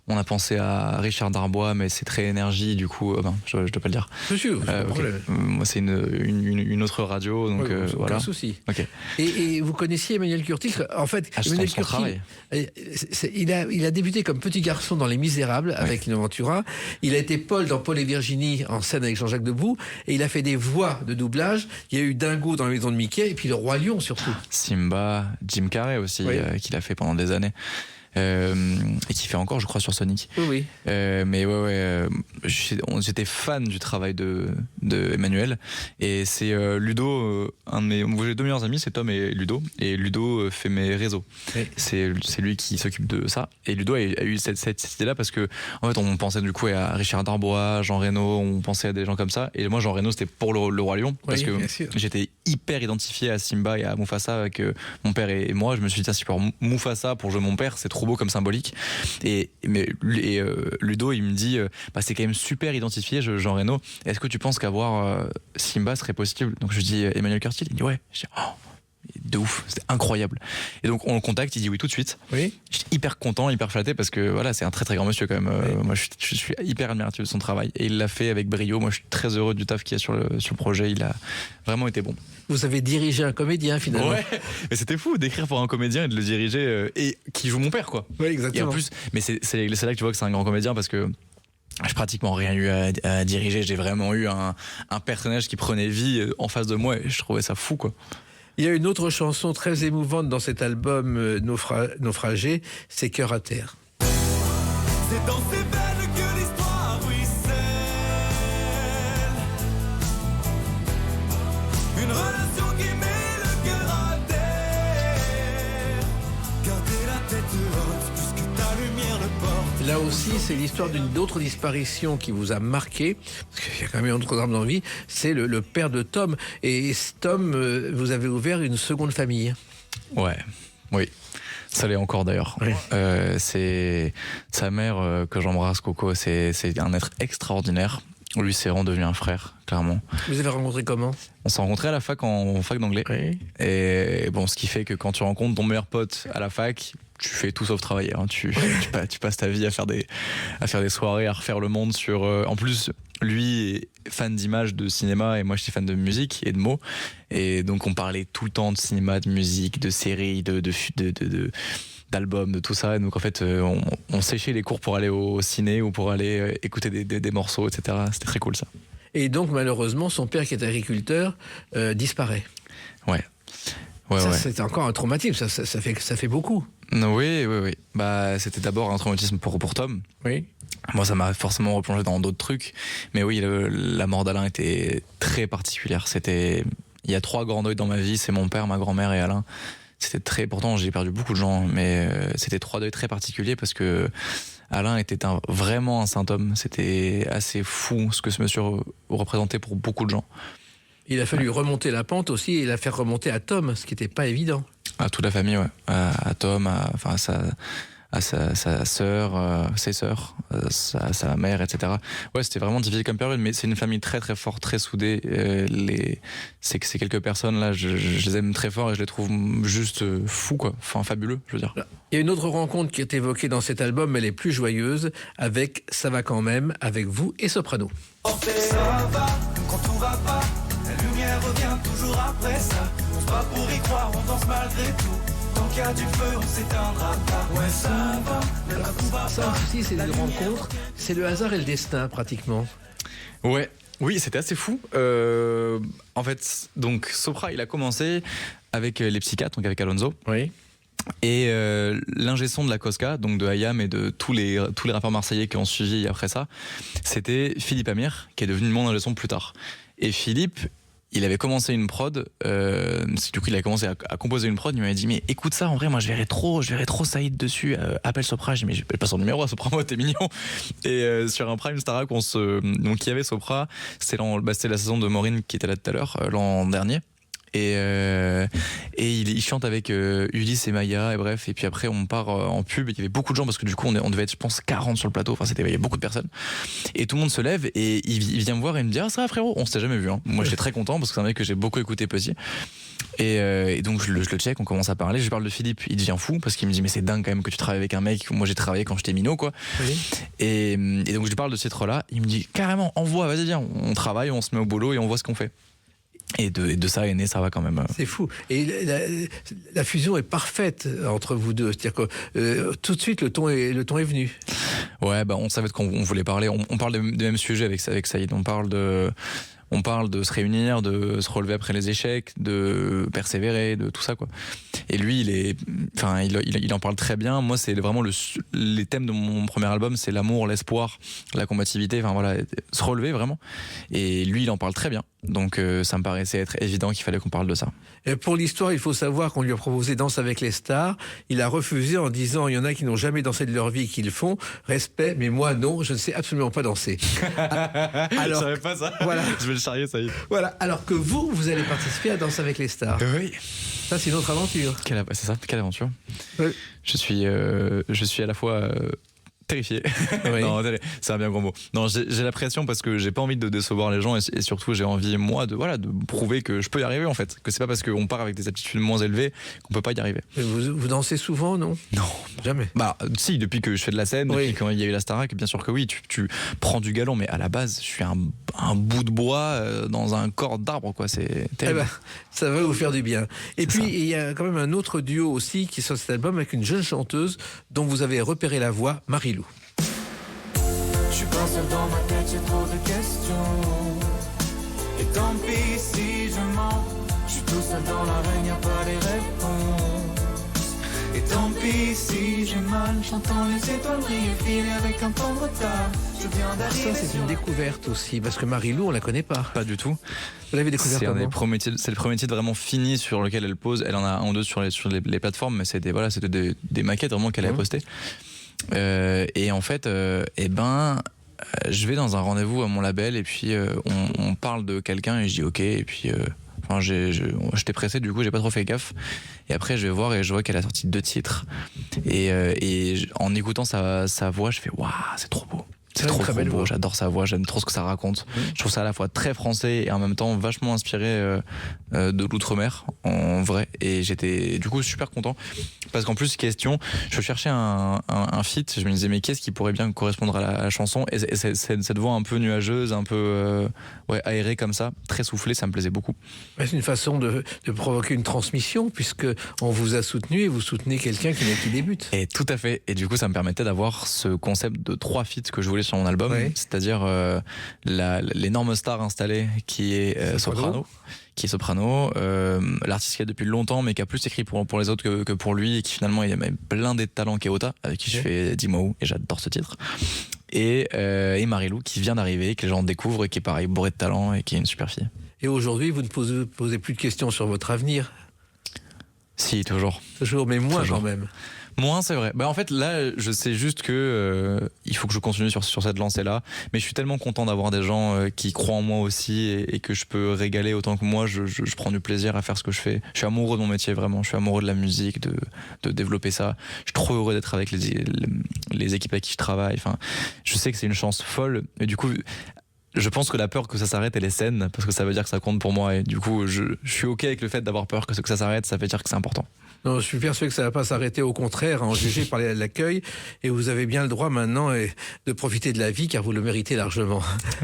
On a pensé à Richard Darbois, mais c'est très énergie, du coup, je dois pas le dire. Monsieur, okay. Moi, c'est une autre radio, donc voilà. Aucun souci. Okay. Et vous connaissiez Emmanuel Curtil. En fait, Emmanuel Curtil, il a débuté comme petit garçon dans Les Misérables avec Lino Ventura. Il a été Paul dans Paul et Virginie en scène avec Jean-Jacques Debout, et il a fait des voix de doublage. Il y a eu Dingo dans La Maison de Mickey, et puis Le Roi Lion surtout. Simba, Jim Carrey aussi, qu'il a fait pendant des années. Et qui fait encore, je crois, sur Sonic. Oui. Mais j'étais fan du travail de Emmanuel, et c'est Ludo, j'ai 2 meilleurs amis, c'est Tom et Ludo fait mes réseaux. Oui. C'est lui qui s'occupe de ça, et Ludo a eu cette idée-là parce que en fait on pensait du coup à Richard Darbois, Jean Reno, on pensait à des gens comme ça, et moi Jean Reno c'était pour le Roi Lion parce que j'étais hyper identifié à Simba et à Mufasa avec mon père et moi. Je me suis dit si pour Mufasa pour jouer mon père c'est trop beau comme symbolique, et Ludo il me dit c'est quand même super identifié Jean Reno, est-ce que tu penses qu'avoir Simba serait possible? Donc je dis Emmanuel Curtil, il dit ouais. Je dis de ouf, c'était incroyable. Et donc on le contacte, il dit oui tout de suite. Oui. J'étais hyper content, hyper flatté parce que voilà, c'est un très très grand monsieur quand même. Oui. Moi je suis hyper admiratif de son travail, et il l'a fait avec brio. Moi je suis très heureux du taf qu'il y a sur le projet, il a vraiment été bon. Vous avez dirigé un comédien finalement. Ouais, mais c'était fou d'écrire pour un comédien et de le diriger, et qui joue mon père quoi. Oui, exactement. Et en plus, mais c'est là que tu vois que c'est un grand comédien parce que j'ai pratiquement rien eu à diriger. J'ai vraiment eu un personnage qui prenait vie en face de moi, et je trouvais ça fou quoi. Il y a une autre chanson très émouvante dans cet album Naufragé, c'est Cœur à terre. C'est dans ces veines que l'histoire ruisselle. Une relation qui met le cœur à terre. Garder la tête haute puisque ta lumière le porte. Là aussi, c'est l'histoire d'une autre disparition qui vous a marqué, parce qu'il y a quand même un autre drame dans la vie, c'est le père de Tom. Et Tom, vous avez ouvert une seconde famille. Ouais, oui. Ça l'est encore d'ailleurs. Oui. C'est sa mère que j'embrasse, Coco, c'est un être extraordinaire. Lui, c'est vraiment devenu un frère, clairement. Vous avez rencontré comment? On s'est rencontrés à la fac en fac d'anglais. Oui. Et bon, ce qui fait que quand tu rencontres ton meilleur pote à la fac, tu fais tout sauf travailler. Hein. Tu passes ta vie à faire des soirées, à refaire le monde sur. En plus, lui est fan d'images, de cinéma, et moi je suis fan de musique et de mots. Et donc on parlait tout le temps de cinéma, de musique, de séries, d'albums, de tout ça. Et donc en fait, on séchait les cours pour aller au ciné ou pour aller écouter des morceaux, etc. C'était très cool ça. Et donc malheureusement, son père qui est agriculteur disparaît. Ouais. Ça, c'est encore un traumatisme, ça fait beaucoup. Oui. C'était d'abord un traumatisme pour Tom. Oui. Moi, ça m'a forcément replongé dans d'autres trucs. Mais oui, la mort d'Alain était très particulière. Il y a 3 grands deuils dans ma vie, c'est mon père, ma grand-mère et Alain. Pourtant, j'ai perdu beaucoup de gens, mais c'était 3 deuils très particuliers parce que Alain était vraiment un saint homme. C'était assez fou ce que ce monsieur représentait pour beaucoup de gens. Il a fallu remonter la pente aussi et la faire remonter à Tom, ce qui n'était pas évident. À toute la famille, ouais. À Tom, à sa sœur, ses sœurs, sa mère, etc. Ouais, c'était vraiment difficile comme période, mais c'est une famille très très forte, très soudée. Ces quelques personnes là, je les aime très fort et je les trouve juste fous, quoi. Enfin, fabuleux, je veux dire. Il y a une autre rencontre qui est évoquée dans cet album, mais elle est plus joyeuse, avec Ça va quand même, avec vous et Soprano. Ça va, quand tout va pas, la lumière revient toujours après ça. On se bat pour y croire, on danse malgré tout. Tant qu'il y a du feu, on s'éteindra pas. Ouais, ça va, même quand tout va pas. Ça aussi, c'est une rencontre, c'est le hasard et le destin, pratiquement. Ouais. Oui, c'était assez fou. En fait, donc Sopra, il a commencé avec les psychiatres, donc avec Alonso. Oui. Et l'ingé son de la Cosca, donc de Hayam et de tous les rappeurs marseillais qui ont suivi après ça, c'était Philippe Amir, qui est devenu mon ingé son plus tard. Et Philippe, il avait commencé une prod, du coup il a commencé à composer une prod, il m'avait dit mais écoute ça, en vrai moi je verrais trop Saïd dessus, appelle Sopra. J'ai dit mais je pas son numéro à Sopra, moi t'es mignon. Et sur un Prime Starac, donc il y avait Sopra, c'était la saison de Maureen qui était là tout à l'heure, l'an dernier. Et il chante avec Ulysse et Maya, et bref, et puis après on part en pub, et il y avait beaucoup de gens parce que du coup on devait être je pense 40 sur le plateau, enfin il y avait beaucoup de personnes, et tout le monde se lève et il vient me voir et il me dit ah ça va frérot, on s'était jamais vu, hein. Moi j'étais très content parce que c'est un mec que j'ai beaucoup écouté petit, et donc je le check, on commence à parler, je parle de Philippe, il devient fou parce qu'il me dit mais c'est dingue quand même que tu travailles avec un mec, moi j'ai travaillé quand j'étais minot, quoi. Oui. Et donc je lui parle de ce titre là, il me dit carrément envoie, vas-y viens, on travaille, on se met au boulot et on voit ce qu'on fait. Et de ça est né Ça va quand même. C'est fou. Et la fusion est parfaite entre vous deux. C'est-à-dire que tout de suite, le ton est venu. Ouais, bah on savait de quoi on voulait parler. On parle des mêmes sujets avec Saïd. On parle de se réunir, de se relever après les échecs, de persévérer, de tout ça, quoi. Et lui, il en parle très bien. Moi, c'est vraiment les thèmes de mon premier album, c'est l'amour, l'espoir, la combativité, enfin voilà, se relever vraiment. Et lui, il en parle très bien. Donc ça me paraissait être évident qu'il fallait qu'on parle de ça. Et pour l'histoire, il faut savoir qu'on lui a proposé Danse avec les stars. Il a refusé en disant il y en a qui n'ont jamais dansé de leur vie, qui le font. Respect, mais moi non, je ne sais absolument pas danser. Alors, je savais pas ça. Voilà. Je vais le charrier, ça y est. Voilà. Alors que vous allez participer à Danse avec les stars. Oui. Ça, c'est une autre aventure. C'est ça, quelle aventure. Oui. Je suis à la fois terrifié. Oui. Non, c'est un bien gros mot. Non, j'ai la pression parce que j'ai pas envie de décevoir les gens et surtout j'ai envie moi de prouver que je peux y arriver, en fait. Que c'est pas parce qu'on part avec des aptitudes moins élevées qu'on peut pas y arriver. Mais vous dansez souvent, non? Non, jamais. Bah si, depuis que je fais de la scène, oui. Depuis quand il y a eu la Starac, bien sûr que oui. Tu prends du galon, mais à la base, je suis un bout de bois dans un corps d'arbre, quoi. C'est terrible. Eh ben, ça va vous faire du bien. Et puis ça. il y a quand même un autre duo aussi qui est sur cet album avec une jeune chanteuse dont vous avez repéré la voix, Marie-Lou. Je suis pas seul dans ma tête, j'ai trop de questions. Et tant pis si je mens, je suis tout seul dans l'arène, y'a pas les réponses. Et tant pis si j'ai mal, j'entends les étoiles briller, filer avec un temps de retard. Je viens d'arriver. Ça, c'est une découverte aussi, parce que Marie-Lou, on la connaît pas. Pas du tout. Vous l'avez découvert C'est comment? c'est le premier titre vraiment fini sur lequel elle pose. Elle en a un ou deux sur les plateformes, mais c'était des maquettes vraiment qu'elle avait postées. Et en fait, je vais dans un rendez-vous à mon label et puis on parle de quelqu'un et je dis ok, et puis j'étais pressé, du coup j'ai pas trop fait gaffe, et après je vais voir et je vois qu'elle a sorti 2 titres et en écoutant sa voix je fais waouh, c'est trop beau. C'est trop beau, j'adore sa voix, j'aime trop ce que ça raconte. Je trouve ça à la fois très français et en même temps vachement inspiré de l'outre-mer en vrai, et j'étais du coup super content parce qu'en plus je cherchais un feat, je me disais mais qu'est-ce qui pourrait bien correspondre à la chanson, et cette voix un peu nuageuse, un peu aérée comme ça, très soufflée, ça me plaisait beaucoup. C'est une façon de provoquer une transmission, puisque on vous a soutenu et vous soutenez quelqu'un qui débute. Et tout à fait, et du coup ça me permettait d'avoir ce concept de 3 feats que je voulais sur mon album, c'est-à-dire l'énorme star installée qui est Soprano. L'artiste qui a depuis longtemps mais qui a plus écrit pour les autres que pour lui, et qui finalement il a même plein des talents, Keota, avec qui je fais Dimao, et j'adore ce titre, et Marie-Lou qui vient d'arriver, que les gens découvrent et qui est pareil, bourré de talent et qui est une super fille. Et aujourd'hui vous ne posez plus de questions sur votre avenir? Si, toujours, mais moins toujours. quand même. Moins, c'est vrai. Bah, en fait, là, je sais juste que il faut que je continue sur cette lancée-là. Mais je suis tellement content d'avoir des gens qui croient en moi aussi et que je peux régaler autant que moi. Je prends du plaisir à faire ce que je fais. Je suis amoureux de mon métier, vraiment. Je suis amoureux de la musique, de développer ça. Je suis trop heureux d'être avec les équipes avec qui je travaille. Enfin, je sais que c'est une chance folle. Et du coup, je pense que la peur que ça s'arrête, elle est saine, parce que ça veut dire que ça compte pour moi. Et du coup, je suis OK avec le fait d'avoir peur que ça s'arrête. Ça veut dire que c'est important. Non, je suis persuadé que ça ne va pas s'arrêter, au contraire, en juger par l'accueil. Et vous avez bien le droit maintenant de profiter de la vie, car vous le méritez largement.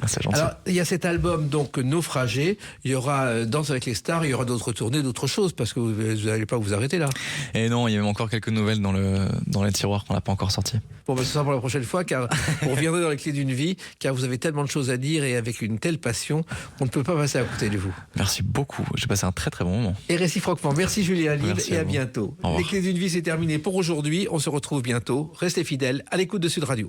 C'est gentil. Alors, il y a cet album, donc, Naufragé. Il y aura Danse avec les stars, il y aura d'autres tournées, d'autres choses, parce que vous n'allez pas vous arrêter là. Et non, il y a même encore quelques nouvelles dans les tiroirs qu'on n'a pas encore sorties. Bon, ce sera pour la prochaine fois, car vous reviendrez dans les clés d'une vie, car vous avez tellement de choses à dire et avec une telle passion qu'on ne peut pas passer à côté de vous. Merci beaucoup. J'ai passé un très très bon moment. Et réciproquement, merci Julien Lille et à bientôt. Les clés d'une vie, c'est terminé pour aujourd'hui. On se retrouve bientôt. Restez fidèles à l'écoute de Sud Radio.